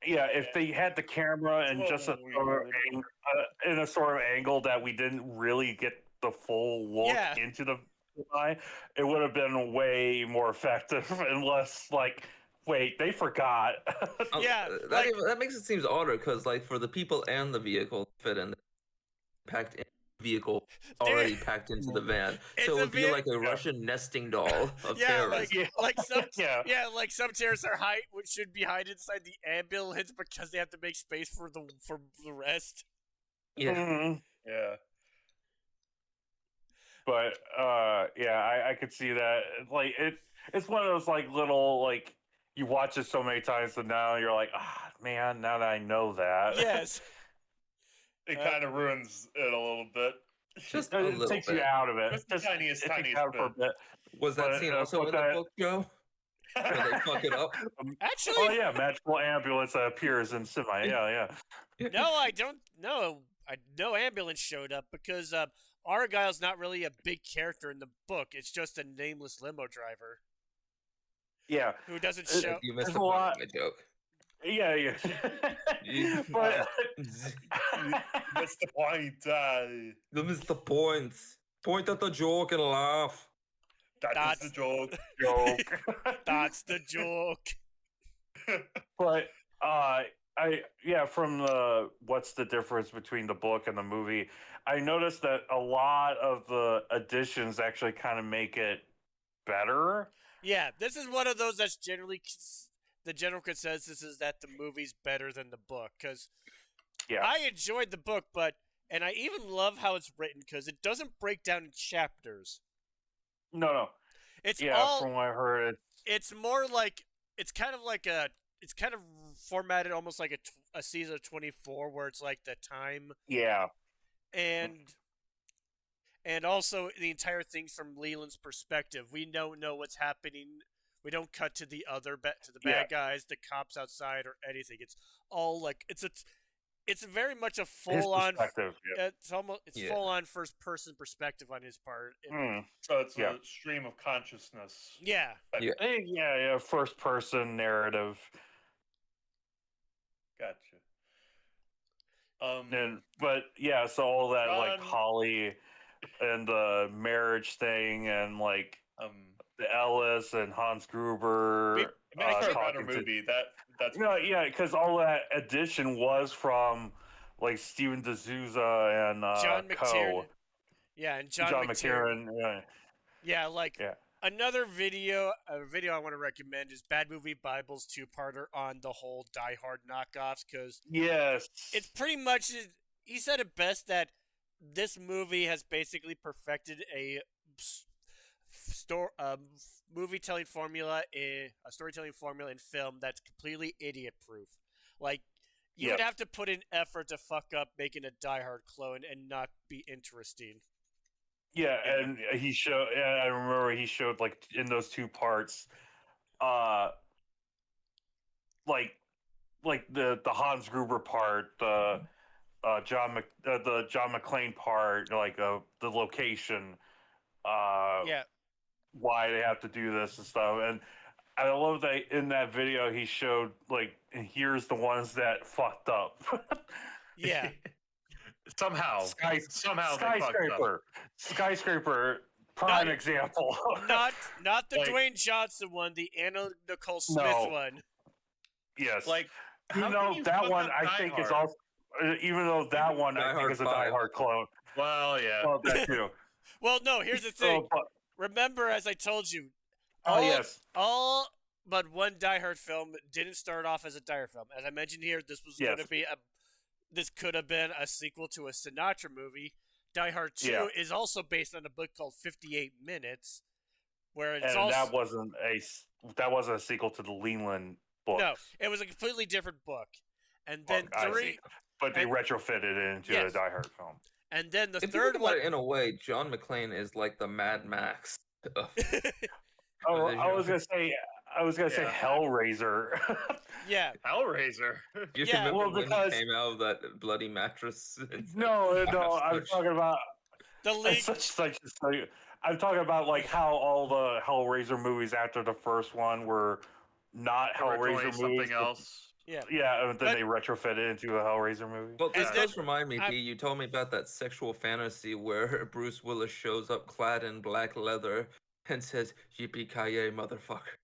if they had the camera and just in a sort of angle that we didn't really get the full look into the eye, it would have been way more effective and less like, wait, they forgot. That makes it seem odder because, like, for the people and the vehicle fit in, packed in the vehicle already packed into the van, so it would be like a Russian nesting doll of terrorists. Like some terrorists should be hiding inside the ambulance because they have to make space for the rest. Yeah. Yeah. But I could see that. Like it's one of those like little like you watch it so many times and now you're like, man, now that I know that. Yes. It kind of ruins it a little bit. Just a little takes bit. you out of it. Just the tiniest bit. Was that scene also in the book, Joe? Where they fuck it up? Actually, magical ambulance that appears in semi. Yeah. No, I don't know. No ambulance showed up because Argyle's not really a big character in the book. It's just a nameless limo driver. Yeah. Who doesn't show. You missed the point of my joke. Yeah. But that's the point. You missed the point. Point at the joke and laugh. That's the joke. That's the joke. But from the what's the difference between the book and the movie, I noticed that a lot of the additions actually kind of make it better. Yeah, this is one of those that's generally the general consensus is that the movie's better than the book because I enjoyed the book, and I even love how it's written because it doesn't break down in chapters. No. It's from what I heard, it's more like it's kind of formatted almost like a season of 24 where it's like the time. Yeah. And also the entire thing's from Leland's perspective. We don't know what's happening. We don't cut to the bad guys, the cops outside, or anything. It's all like it's very much a full on. It's full on first person perspective on his part. So it's a stream of consciousness. Yeah. First person narrative. Gotcha. So all that like Holly and the marriage thing and like the Ellis and Hans Gruber movie. That's because all that addition was from like Steven D'Souza and John McTiernan. Co. Yeah, and John McTiernan. Another video I want to recommend is Bad Movie Bible's two-parter on the whole Die Hard knockoffs because it's pretty much he said it best that this movie has basically perfected a storytelling formula in film that's completely idiot-proof. Like you would have to put in effort to fuck up making a Die Hard clone and not be interesting. Yeah, and he showed. Yeah, I remember he showed like in those two parts, like the Hans Gruber part, the John McClane part, like the location, why they have to do this and stuff. And I love that in that video he showed like here's the ones that fucked up. Yeah. Somehow Skyscraper, prime example. Not the Dwayne Johnson one, the Anna Nicole Smith one. Yes, like that one I think is also. Even though that one I think is a Die Hard clone. Well, yeah. Well, that too. Well, no. Here's the thing. Remember, as I told you, all But one Die Hard film didn't start off as a Die Hard film. As I mentioned here, this was going to be this could have been a sequel to a Sinatra movie. Die Hard 2 is also based on a book called 58 Minutes, where it's that wasn't a sequel to the Leland books. No, it was a completely different book. And then but they retrofitted it into a Die Hard film. And then the if third you think one, about it, in a way, John McClane is like the Mad Max. I was gonna say Hellraiser. Yeah, Hellraiser. You remember when he came out of that bloody mattress? No, I'm talking about the League. I'm talking about like how all the Hellraiser movies after the first one were not Hellraiser movies. Something else. Yeah, and then they retrofitted it into a Hellraiser movie. Well, this does remind me, B, you told me about that sexual fantasy where Bruce Willis shows up clad in black leather and says, "Yippee-ki-yay, motherfucker."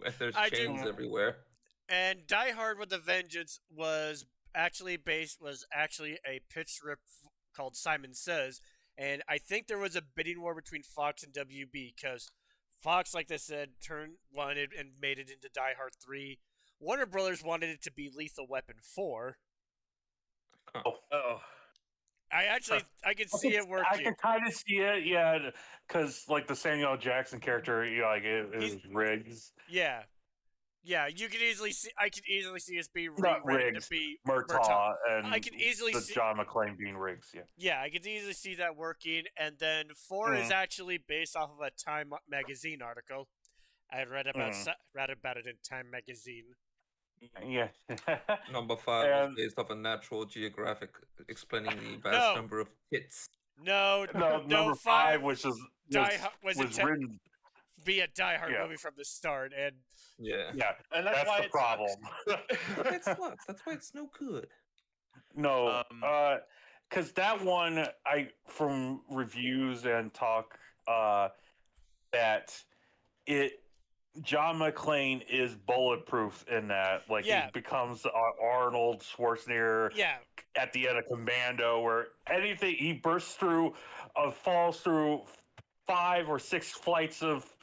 And there's chains everywhere. And Die Hard with a Vengeance was actually a pitch script called Simon Says, and I think there was a bidding war between Fox and WB because Fox, like I said, wanted and made it into Die Hard 3. Warner Brothers wanted it to be Lethal Weapon 4. Oh. I can see it working. I can kind of see it, yeah, because like the Samuel L. Jackson character, it was Riggs. Yeah, you can easily see. I can easily see us being rewritten to be Murtaugh, and I can easily see John McClane being Riggs. Yeah. Yeah, I can easily see that working. And then 4 is actually based off of a Time magazine article. I read about it in Time magazine. Yeah. Number 5 was based off a National Geographic explaining the vast number of hits. No, number 5 was written be a Die Hard movie from the start, and and that's why the problem. It sucks. That's why it's no good. No, because that one, from reviews and talk, that John McClane is bulletproof in that. Like, he becomes Arnold Schwarzenegger at the end of Commando, where anything he bursts through, falls through 5 or 6 flights of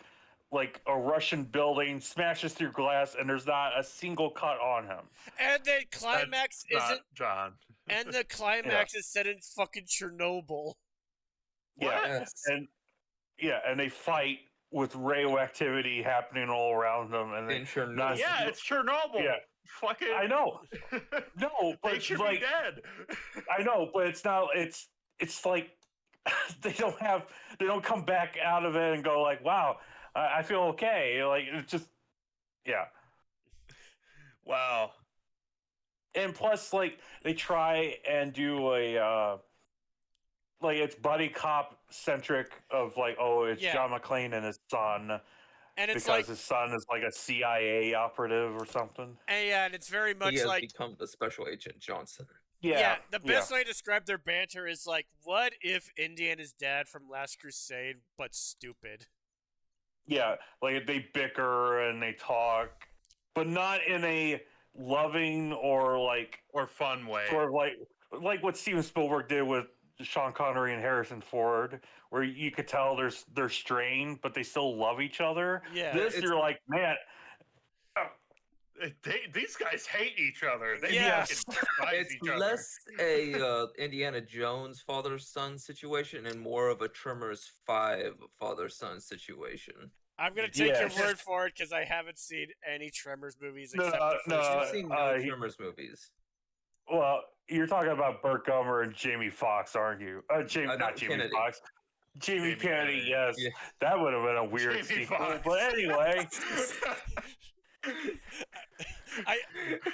like a Russian building, smashes through glass, and there's not a single cut on him. And the climax isn't John. And the climax is set in fucking Chernobyl. Yeah, and they fight with radioactivity happening all around them, and in Chernobyl. It's Chernobyl. Yeah, fucking. I know. No, but they should be dead. I know, but it's not. It's like they don't come back out of it and go like, "Wow, I feel okay." Like, it's just, Wow. And plus, like, they try and do a like, it's buddy cop centric of like, it's John McClane and his son, and it's because his son is like a CIA operative or something. And it's very much like become the Special Agent Johnson. Yeah, the best way to describe their banter is like, what if Indiana's dad from Last Crusade, but stupid? Yeah, like they bicker and they talk, but not in a loving or fun way. Or like what Steven Spielberg did with Sean Connery and Harrison Ford, where you could tell they're strained, but they still love each other. Yeah, you're like, man. These guys hate each other. They it's less a Indiana Jones father-son situation and more of a Tremors 5 father-son situation. I'm gonna take your word for it because I haven't seen any Tremors movies except the first one. I've seen no Tremors movies. Well, you're talking about Burt Gummer and Jamie Foxx, aren't you? Not Jamie Foxx. Jamie Kennedy, yes. Yeah. That would have been a weird sequel. But anyway.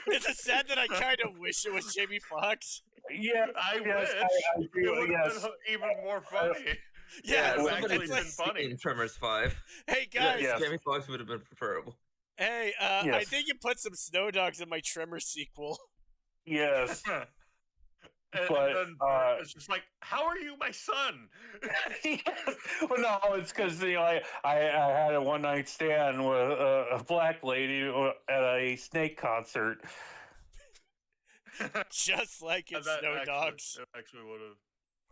It's sad that I kind of wish it was Jamie Foxx. Yeah, I wish. It would have been even more funny. It's actually been funny in Tremors 5. Hey guys, Jamie Foxx would have been preferable. Hey, I think you put some snow dogs in my Tremors sequel. Yes. But then it's just like, how are you my son? Well, no, it's because I had a one night stand with a black lady at a Snake concert. Just like in Snow Dogs. It actually would have.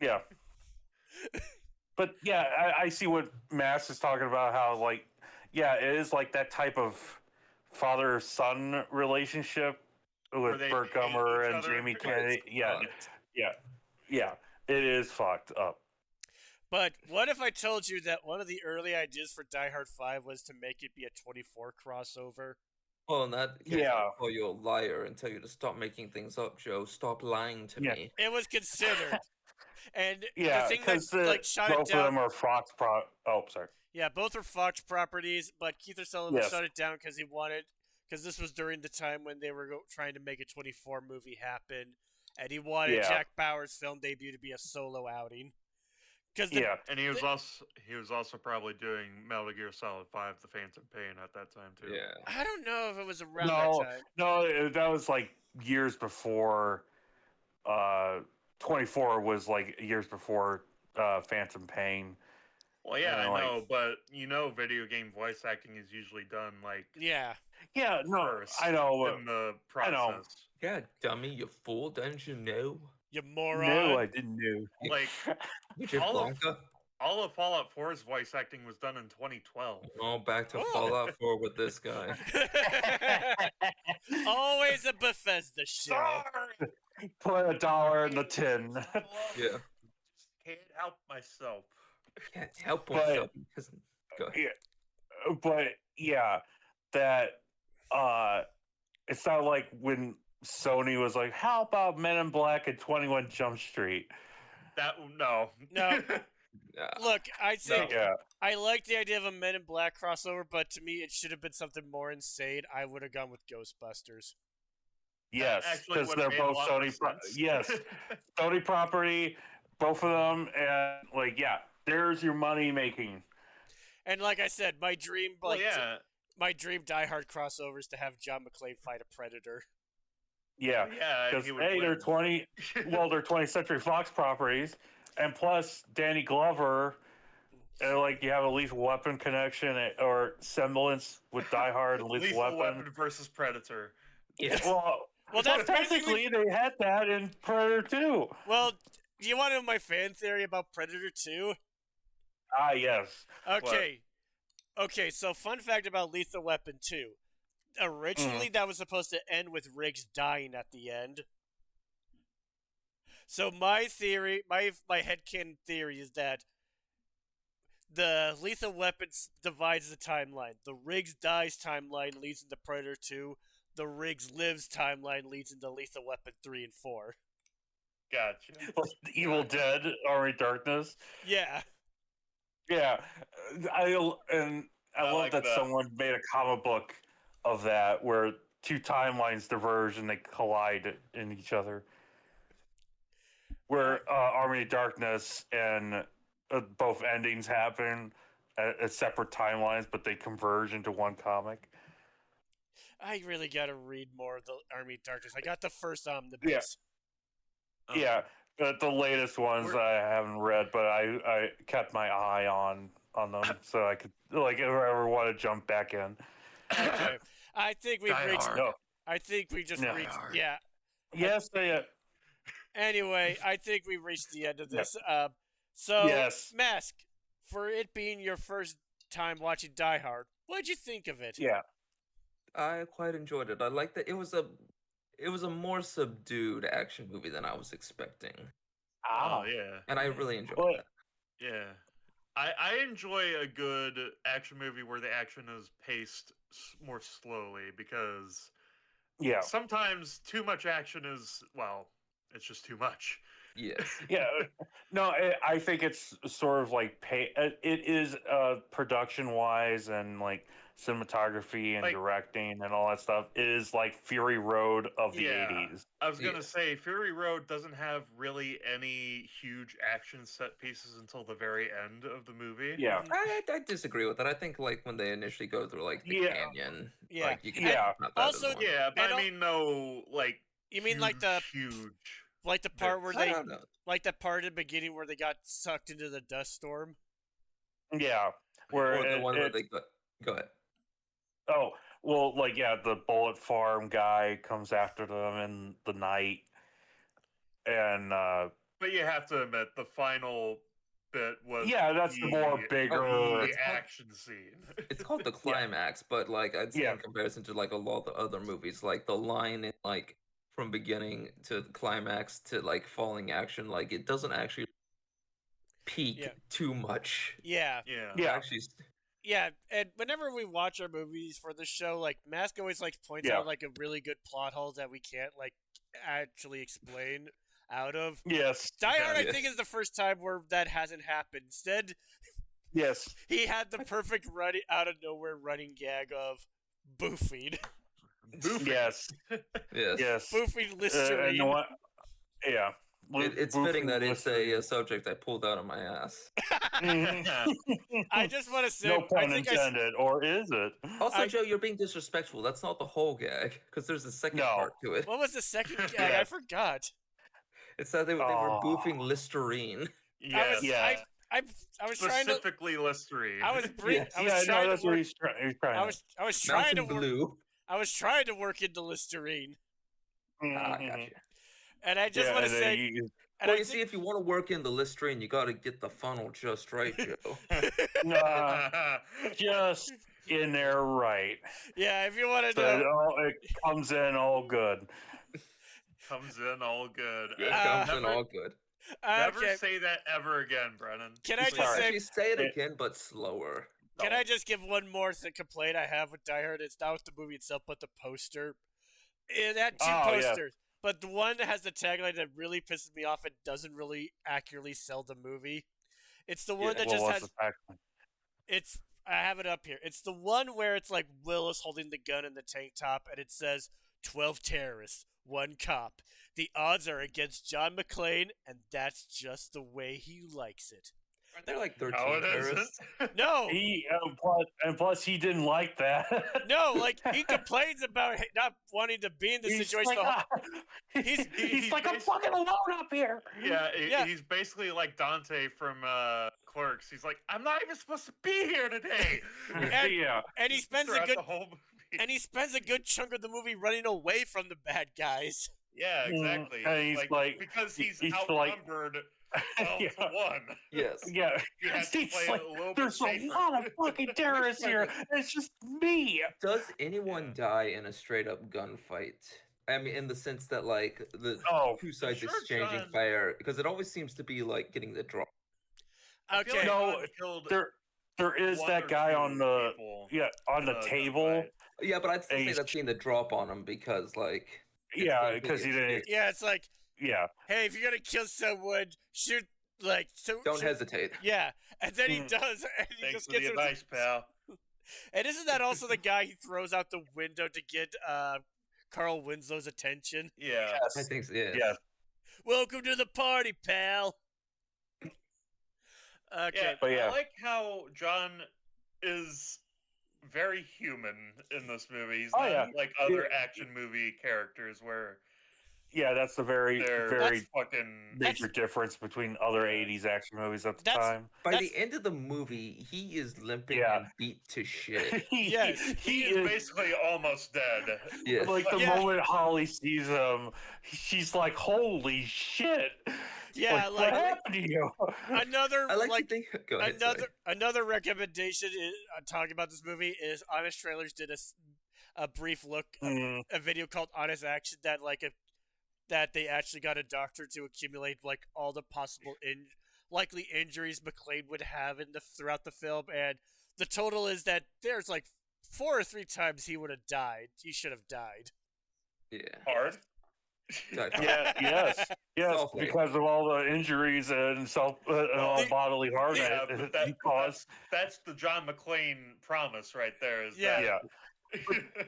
Yeah. But I see what Mass is talking about. How it is like that type of father-son relationship with Burt Gummer and Jamie Kennedy. Yeah, it is fucked up. But what if I told you that one of the early ideas for Die Hard 5 was to make it be a 24 crossover? Well, in that case, I'll call you a liar and tell you to stop making things up, Joe. Stop lying to me. It was considered. And the thing that shot it down. Both of them are Fox sorry. Yeah, both are Fox properties, but Keith Sullivan shut it down because because this was during the time when they were trying to make a 24 movie happen, and he wanted Jack Bauer's film debut to be a solo outing. And he was also probably doing Metal Gear Solid 5: The Phantom Pain at that time too. Yeah, I don't know if it was around that time. No, that was like years before. 24 was like years before Phantom Pain. Well, yeah, I know, but video game voice acting is usually done like I know in the process. I know. Yeah, dummy, you fool! Didn't you know? You moron! No, I didn't know. Like all of Fallout 4's voice acting was done in 2012. Oh, back to Fallout 4 with this guy. Always a Bethesda shit. Put $1 in the tin. Yeah. Can't help myself. Can't help myself. But that it's not like when Sony was like, "How about Men in Black and 21 Jump Street?" No. Look, I think I like the idea of a Men in Black crossover, but to me, it should have been something more insane. I would have gone with Ghostbusters. Yes, because they're both Sony. Sony property, both of them, and there's your money making. And like I said, my dream, my dream Die Hard crossover is to have John McClane fight a Predator. Yeah, because they're 20th Century Fox properties, and plus Danny Glover. You have a Lethal Weapon connection or semblance with Die Hard and Lethal Weapon versus Predator. Yeah. Well, that's technically they had that in Predator 2. Well, do you want to know my fan theory about Predator 2? Yes. Okay. What? Okay, so fun fact about Lethal Weapon 2. Originally, that was supposed to end with Riggs dying at the end. So my theory, my headcanon theory is that the Lethal Weapon divides the timeline. The Riggs dies timeline leads into Predator 2. The Riggs lives timeline leads into Lethal Weapon 3 and 4. Gotcha. Evil Dead, Army of Darkness. Yeah. Yeah. I love that someone made a comic book of that where two timelines diverge and they collide in each other. Where Army of Darkness and both endings happen at separate timelines, but they converge into one comic. I really got to read more of the Army of Darkness. I got the first omnibus. Yeah, the latest ones I haven't read, but I kept my eye on them so I could, if I ever want to jump back in. Okay. I think we've reached... No. I think we just reached... Yeah. Yes, Anyway, I think we've reached the end of this. Mask, for it being your first time watching Die Hard, what'd you think of it? Yeah. I quite enjoyed it. I liked that it was a more subdued action movie than I was expecting. Oh yeah. And I really enjoyed that. Yeah. I enjoy a good action movie where the action is paced more slowly because sometimes too much action is, it's just too much. Yes. Yeah. No, I think it's sort of like it is production wise and cinematography and directing and all that stuff. It is like Fury Road of the 80s. I was gonna say Fury Road doesn't have really any huge action set pieces until the very end of the movie. Yeah. I disagree with that. I think when they initially go through the canyon. Yeah. You can also but I mean you mean huge the part where they that part at the beginning where they got sucked into the dust storm? Yeah. Where they go ahead. Oh, well, the Bullet Farm guy comes after them in the night. And but you have to admit the final bit was that's the more bigger the action scene. It's called the climax, but like I'd say in comparison to like a lot of the other movies, like the line in like from beginning to the climax to like falling action, like it doesn't actually peak too much. Yeah. Actually, yeah, and whenever we watch our movies for the show, like Mask always like points out like a really good plot hole that we can't like actually explain out of. Yes. Die Hard, I think, is the first time where that hasn't happened. Instead, he had the perfect out of nowhere running gag of boofing. Yes. Boofing Listerine. It's fitting that it's a subject I pulled out of my ass. I just want to say, no pun intended, or is it? Also, Joe, you're being disrespectful. That's not the whole gag, because there's a second part to it. What was the second gag? I forgot. It's that they were boofing Listerine. Yes. I was trying to specifically Listerine. I was trying to work into Listerine. Gotcha. And I just want to say, see, if you want to work in the Listerine, you got to get the funnel just right, Joe. Just in there right. Yeah, if you want to it comes in all good. Comes in all good. Comes in all good. Never say that ever again, Brennan. Can I just say it again, but slower? Can I just give one more complaint I have with Die Hard? It's not with the movie itself, but the poster. It had two posters. But the one that has the tagline that really pisses me off and doesn't really accurately sell the movie. It's the one that just has. I have it up here. It's the one where it's like Willis holding the gun in the tank top, and it says 12 terrorists, 1 cop. The odds are against John McClane, and that's just the way he likes it. Aren't there like 13 No, terrorists? No. Plus he didn't like that. No, like he complains about not wanting to be in the situation. He's like, I'm fucking alone up here. Yeah, he's basically like Dante from Clerks. He's like, I'm not even supposed to be here today. And he spends and he spends a good chunk of the movie running away from the bad guys. Yeah, exactly. And he's like because he's outnumbered. 12 to 1. Yes. Yeah. There's a lot of fucking terrorists here. It's just me. Does anyone die in a straight up gunfight? I mean, in the sense that like the two sides exchanging fire, because it always seems to be like getting the draw. Okay. No, there is that guy on the table. Yeah, but I'd still say that's being the drop on him because like because he didn't. Yeah, it's like. Yeah. Hey, if you're gonna kill someone, shoot Don't hesitate. Yeah, and then he does, and he Thanks just for gets the advice, pal. And isn't that also the guy he throws out the window to get Carl Winslow's attention? Yeah, I think so. Yeah. Welcome to the party, pal. Okay, I like how John is very human in this movie. He's not like other action movie characters where. Yeah, that's the very fucking major difference between other 80s action movies at the time. By the end of the movie, he is limping and beat to shit. He is basically almost dead. Yes. Like the moment Holly sees him, she's like, "Holy shit!" Yeah, what happened to you? Another recommendation talking about this movie is Honest Trailers did a brief look, a video called Honest Action that they actually got a doctor to accumulate like all the possible likely injuries McClane would have throughout the film, and the total is that there's like 4 or 3 times he would have died. He should have died. Yeah. Hard. Yes, because of all the injuries and all bodily harm that caused. That's the John McClane promise right there.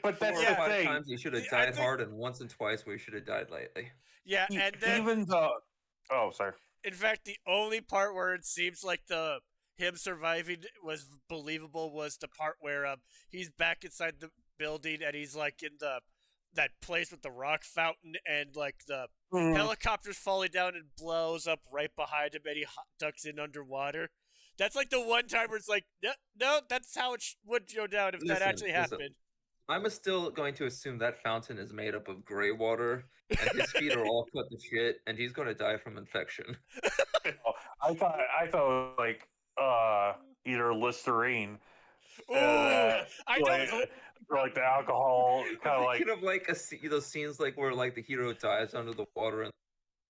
But that's the thing. Times he should have died hard, and once and twice where he should have died lightly. Yeah, and then even though, sorry. In fact, the only part where it seems like him surviving was believable was the part where he's back inside the building and he's like in that place with the rock fountain and like the helicopter's falling down and blows up right behind him and he ducks in underwater. That's like the one time where it's like, no, that's how it would go down if that actually happened. I'm still going to assume that fountain is made up of gray water, and his feet are all cut to shit, and he's going to die from infection. I thought like either Listerine, Ooh, that I like, don't. like the alcohol kind I'm of thinking like of like those scenes like where like the hero dives under the water and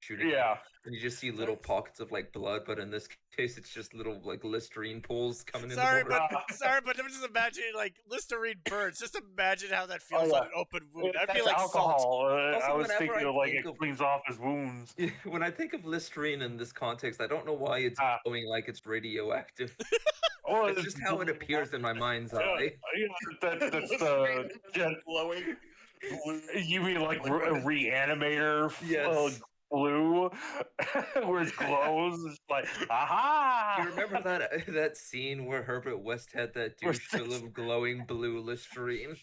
shooting yeah. him, and you just see little pockets of like blood, but in this case, it's just little like Listerine pools coming in the Sorry, water. but I'm just imagining like Listerine burns. Just imagine how that Oh feels yeah, on an open wound. That'd be that's like salt. alcohol. I Also, was whenever thinking I of like think it of cleans off his wounds. when I think of Listerine in this context, I don't know why it's Ah. glowing like it's radioactive. Oh, It's just how it appears in my mind's Yeah, eye. that's the glowing blue. you mean like Like what- a reanimator Yes. blue where it glows? It's like aha. You remember that scene where Herbert West had that douche full of glowing blue Listerine?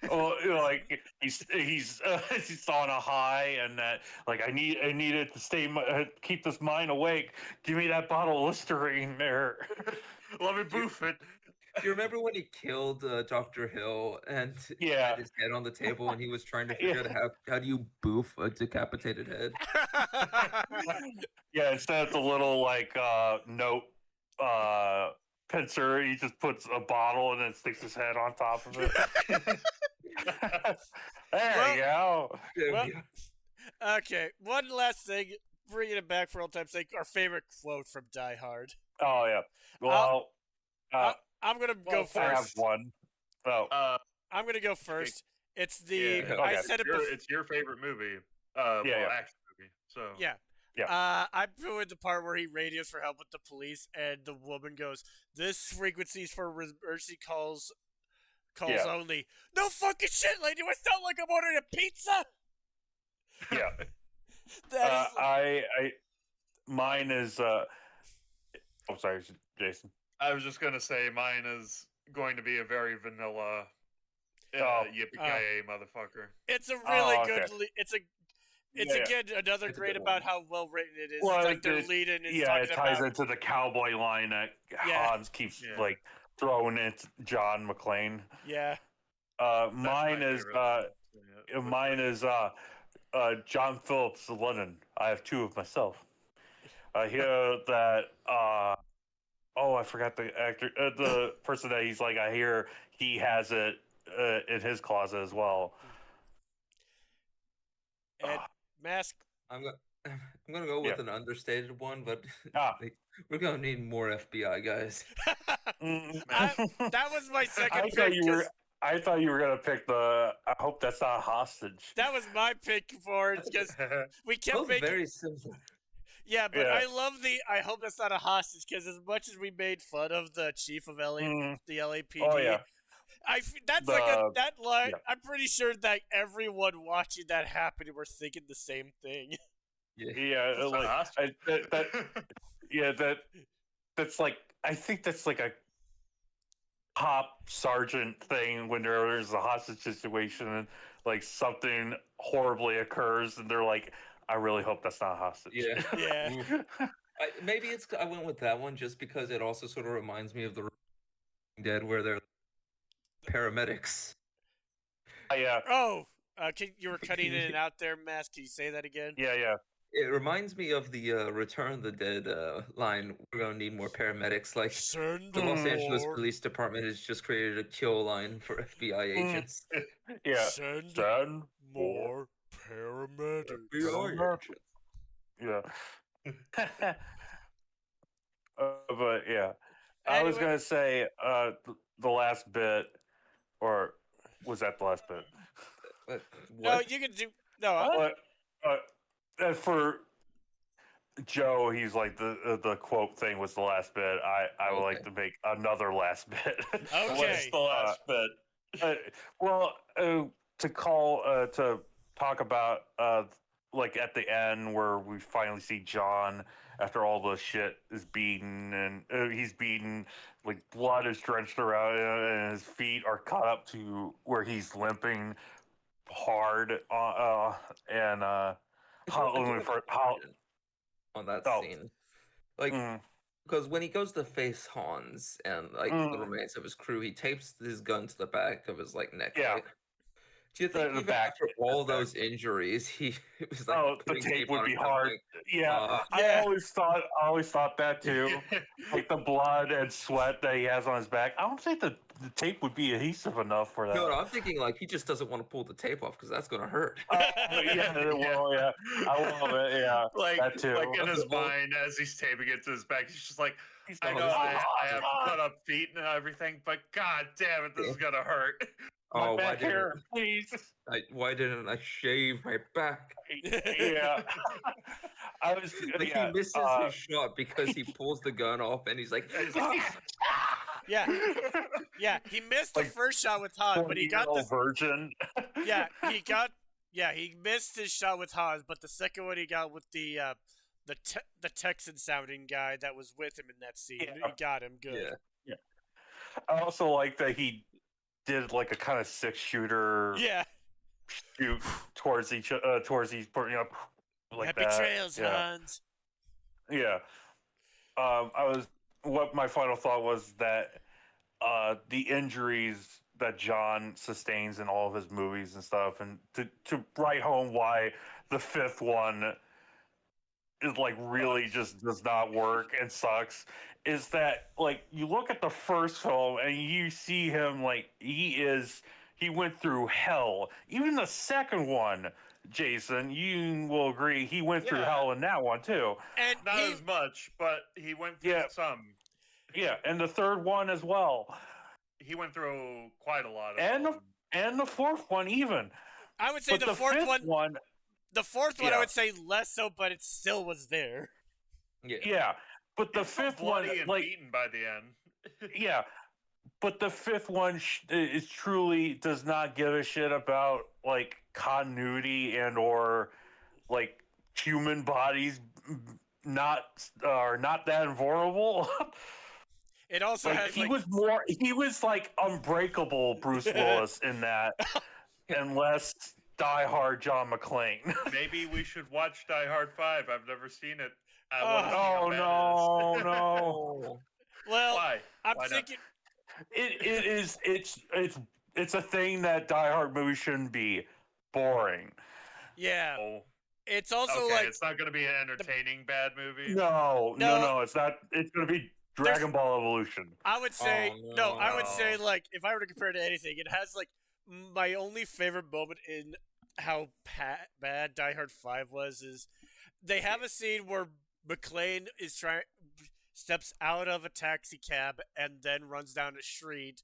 Well, like he's he's on a high, and that like I needed to keep this mind awake. Give me that bottle of Listerine there. Let me boof it. Do you remember when he killed Dr. Hill and he Yeah. had his head on the table and he was trying to figure out how do you boof a decapitated head? Yeah, instead of the little like note pincer, he just puts a bottle and then sticks his head on top of it. There you go. There Well- we go. Okay, one last thing. Bringing it back for old time's sake. Our favorite quote from Die Hard. Oh yeah. Well, I'm gonna go I have first. one. Oh, I'm gonna go first. It's the Yeah, okay. I said it before. It's your favorite movie. Yeah. Action movie. So Yeah. Yeah. I put in the part where he radios for help with the police, and the woman goes, "This frequency's for emergency calls Yeah. only." No fucking shit, lady. Do I sound like I'm ordering a pizza? yeah. That is. Mine is. Oh, sorry, Jason. I was just gonna say mine is going to be a very vanilla. Yippee motherfucker. It's a really Oh, good. okay. It's Yeah, again another It's a great good about one. how well written it is. Well, It's like they're leading. Is yeah, talking it ties about. into the cowboy line that Yeah. Hans keeps Yeah. like throwing into John McClane. Yeah. That's Mine my is favorite. Yeah, mine is John Phillips Lennon. I have two of myself. I hear that. Oh, I forgot the actor, the person that he's like. I hear he has it in his closet as well. And Mask. I'm gonna go with an understated one, but Ah. we're gonna need more FBI guys. That was my second I pick. thought you were. I thought you were gonna pick the. I hope that's not a hostage. That was my pick for it because we kept Both making. very similar. Yeah, but Yeah. I love the. I hope that's not a hostage because as much as we made fun of the chief of the LAPD, Oh yeah. That's The- that line. yeah. I'm pretty sure that everyone watching that happen were thinking the same thing. Yeah. Yeah, It's not like hostage. that's like I think that's like a top sergeant thing when there's a hostage situation and like something horribly occurs and they're like, I really hope that's not a hostage. Yeah. Yeah. Oof. Maybe I went with that one just because it also sort of reminds me of the Dead where they're paramedics. Yeah. Oh, you were cutting in and out there, Mask. Can you say that again? Yeah. It reminds me of the Return of the Dead line. We're gonna need more paramedics. Like Send the Los Angeles more. Police Department has just created a kill line for FBI agents. Yeah. Send Send more paramedics. FBI agents. Yeah. But yeah, I was Anyway. gonna say the last bit, or was that the last bit? No, What? you can do. No, For Joe, he's like the quote thing was the last bit. I would like to make another last bit. Okay. What's the last bit? To talk about like at the end where we finally see John after all the shit is beaten and he's beaten, like blood is drenched around and his feet are cut up to where he's limping hard and I do have a question on that oh. scene. Like, Mm. because when he goes to face Hans and like the remains of his crew, he tapes his gun to the back of his like neck. Yeah. Right? Do you think The even back, after all the back. those injuries, he was like the putting tape on would be and hard. something? Yeah, I Yeah. always thought that too. Like the blood and sweat that he has on his back. I don't think the tape would be adhesive enough for that. No, I'm thinking like he just doesn't want to pull the tape off because that's gonna hurt. Yeah, well, yeah, I love it. Yeah, like that too. like in his mind as he's taping it to his back, he's just like, I Oh, know this I have cut up feet and everything, but god damn it, this is gonna hurt. My Oh, back hair, please. why didn't I shave my back? Yeah, I was Like yeah, he misses his shot because he pulls the gun off and he's like, Yeah, yeah. He missed the Like, first shot with Hans, but he got the virgin. he missed his shot with Hans, but the second one he got with the Texan sounding guy that was with him in that scene, Yeah. he got him good. yeah. I also like that he did like a kind of 6-shooter Yeah. shoot towards each like Happy that. trails, Yeah. Hans. Yeah. What my final thought was that the injuries that John sustains in all of his movies and stuff, and to write home why the fifth one is like really just does not work and sucks, is that like you look at the first film and you see him like he went through hell. Even the second one, Jason, you will agree he went through hell in that one too. And Not as much, but he went through some. Yeah, and the third one as well. He went through quite a lot of and the fourth one even. I would say but the fourth one. The fourth one I would say less so, but it still was there. Yeah, but the fifth one, and like beaten by the end. Yeah, but the fifth one is truly does not give a shit about like continuity and or like human bodies are not that invulnerable. It also like, has he was like unbreakable Bruce Willis in that, and less Die Hard John McClane. Maybe we should watch Die Hard 5. I've never seen it. No. Well, why? I'm thinking it's a thing that Die Hard movies shouldn't be. Boring. Yeah. Oh. It's also okay, like it's not going to be an entertaining bad movie. No, it's not. It's going to be Dragon Ball Evolution. I would say I would say like if I were to compare it to anything, it has like my only favorite moment in how bad Die Hard 5 was is they have a scene where McClane steps out of a taxi cab and then runs down a street.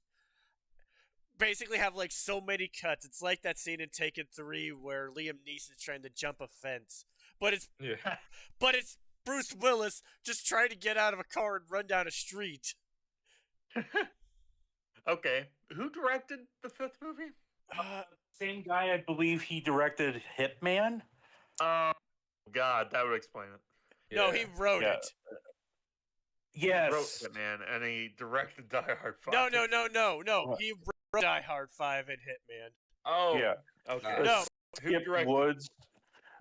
Basically have like so many cuts. It's like that scene in Taken 3 where Liam Neeson's trying to jump a fence. But it's Bruce Willis just trying to get out of a car and run down a street. Okay. Who directed the fifth movie? Same guy, I believe he directed Hitman. Oh, God, that would explain it. No, he wrote it. Yes. He wrote Hitman, and he directed Die Hard 5. No. He wrote Die Hard 5 and Hitman. Oh. Yeah. Okay. No. Skip Woods.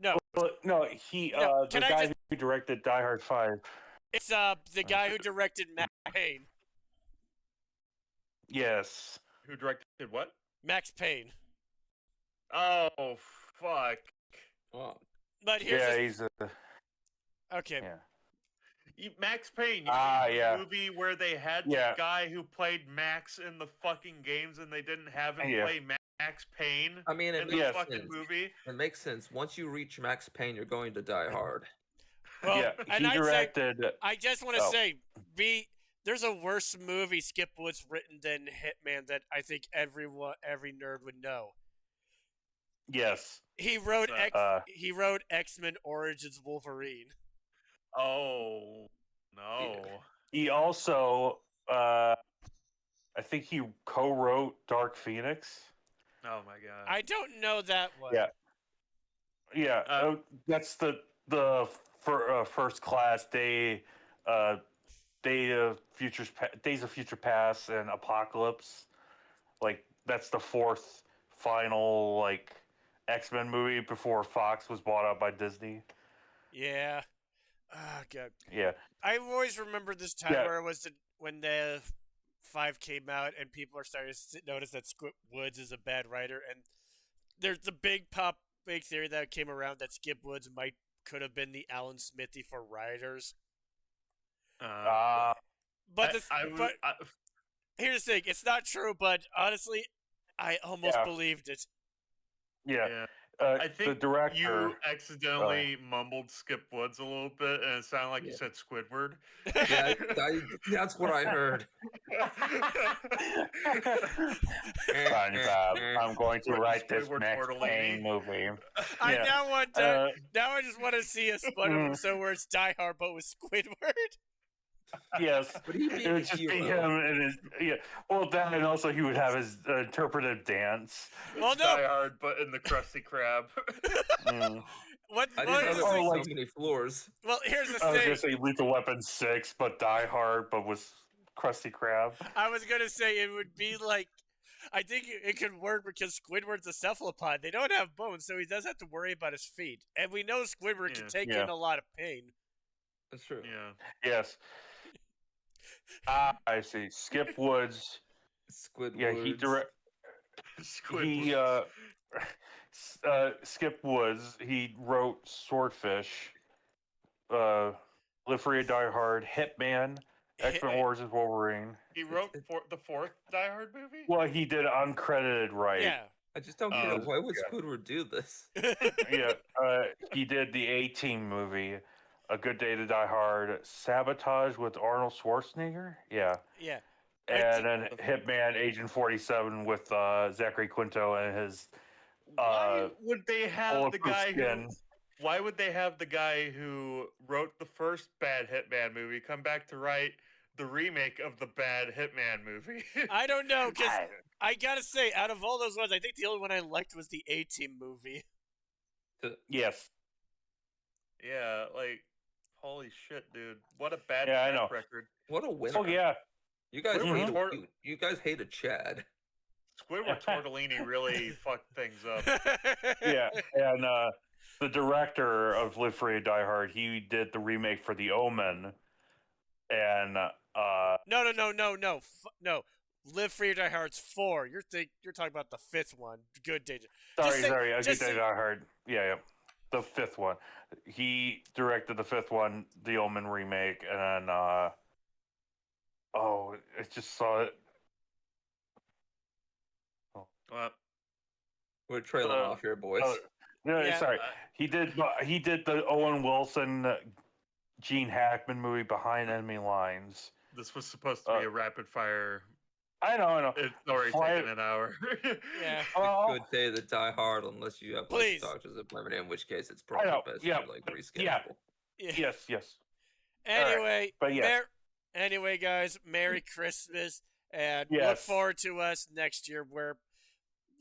No. No, the guy who directed Die Hard 5. It's the guy who directed Max Payne. Yes. Who directed what? Max Payne. Oh, fuck. Oh. But here's he's a... Okay. Yeah. Max Payne. Yeah. Movie where they had the guy who played Max in the fucking games and they didn't have him play Max Payne. I mean, in the fucking movie. It makes sense. Once you reach Max Payne, you're going to Die Hard. Well, he directed. I just want to say, there's a worse movie Skip Woods written than Hitman that I think every nerd would know. Yes. He wrote X-Men Origins Wolverine. Oh no. He also I think he co-wrote Dark Phoenix. Oh my god. I don't know that one. Yeah. That's the First Class Days of Future Past and Apocalypse. Like that's the fourth final like X-Men movie before Fox was bought out by Disney. Yeah. Oh, God. Yeah. I always remember this time Yeah. where it was when the 5 came out and people are starting to notice that Skip Woods is a bad writer, and there's the big theory that came around that Skip Woods could have been the Alan Smithy for writers. But here's the thing: it's not true. But honestly, I almost believed it. Yeah. I think the director, you accidentally mumbled Skip Woods a little bit, and it sounded like you said Squidward. Yeah, that's what I heard. SpongeBob, I'm going to write this next Kane movie. I now want to. Now I just want to see a SpongeBob episode where it's Die Hard, but with Squidward. Yes, but it would just be him and his Well, that and also he would have his interpretive dance. Well, no, Die Hard, but in the Krusty Krab. What? I didn't know there were so many floors. Well, here's the thing. I was gonna say Lethal Weapon 6, but Die Hard, but with Krusty Krab. I was gonna say it would be like. I think it could work because Squidward's a cephalopod. They don't have bones, so he does have to worry about his feet. And we know Squidward can take in a lot of pain. That's true. Yeah. Yes. I see. Skip Woods. Squidward. Yeah, Skip Woods. He wrote Swordfish, Live Free, Die Hard, Hitman, X-Men Origins Wolverine. He wrote the fourth Die Hard movie? Well, he did uncredited, right? Yeah. I just don't get it. Why would Squidward do this? Yeah. He did the A-Team movie, A Good Day to Die Hard, Sabotage with Arnold Schwarzenegger. Yeah. Yeah. And then Hitman Agent 47 with Zachary Quinto and his. Why would they have the guy skin. Why would they have the guy who wrote the first bad Hitman movie come back to write the remake of the bad Hitman movie? I don't know, because I gotta say, out of all those ones, I think the only one I liked was the A-Team movie. Yes. Yeah, like, holy shit, dude! What a bad track record. What a winner! Oh yeah. You guys hated Chad. Squidward Tortellini really fucked things up. Yeah, and the director of Live Free or Die Hard, he did the remake for The Omen, and No. Live Free or Die Hard's 4. You're talking about the 5th one. Good Day. Sorry. A Good Day to Die Hard. Yeah. The 5th one. He directed the 5th one, The Omen remake, and then I just saw it. What? We're trailing off here, boys. Sorry. He did the Owen Wilson, Gene Hackman movie Behind Enemy Lines. This was supposed to be a rapid fire. I know. It's already taken an hour. Yeah. Good Day to Die Hard, unless you have like Doctors of Limit, in which case it's probably best to like reschedule. Yeah. Yes. Anyway, right. Anyway, guys, Merry Christmas, and look forward to us next year where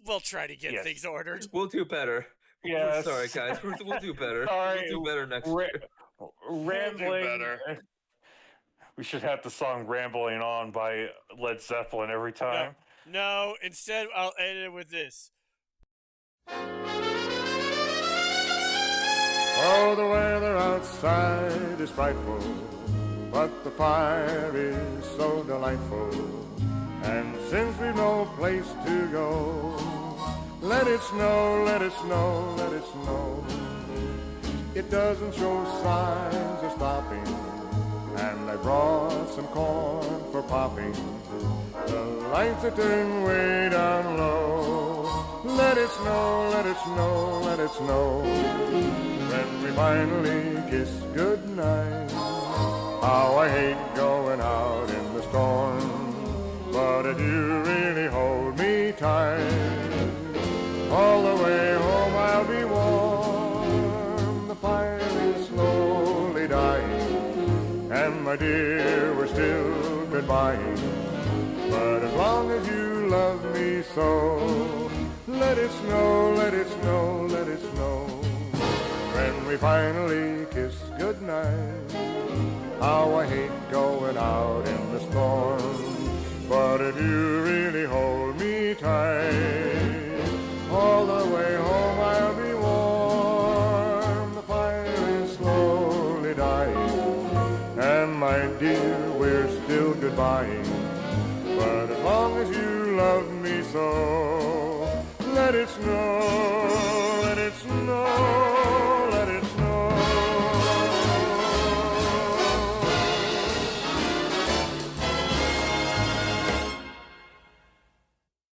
we'll try to get things ordered. We'll do better. Yeah. Sorry, guys. We'll do better. Sorry. We'll do better next year. Rambling. We'll do better. We should have the song Rambling On by Led Zeppelin every time. No, instead I'll end it with this. Oh, the weather outside is frightful, but the fire is so delightful. And since we've no place to go, let it snow, let it snow, let it snow. It doesn't show signs of stopping, and I brought some corn for popping. The lights are turned way down low. Let it snow, let it snow, let it snow. When we finally kiss goodnight, how I hate going out in the storm. But if you really hold me tight, all the way home I'll be warm. The fire is slowly dying, and my dear, we're still goodbying. But as long as you love me so, let it snow, let it snow, let it snow. When we finally kiss goodnight, how I hate going out in the storm. But if you really hold me tight, all the way home I'll be warm. The fire is slowly dying, goodbying. But as long as you love me so, let it snow, let it snow.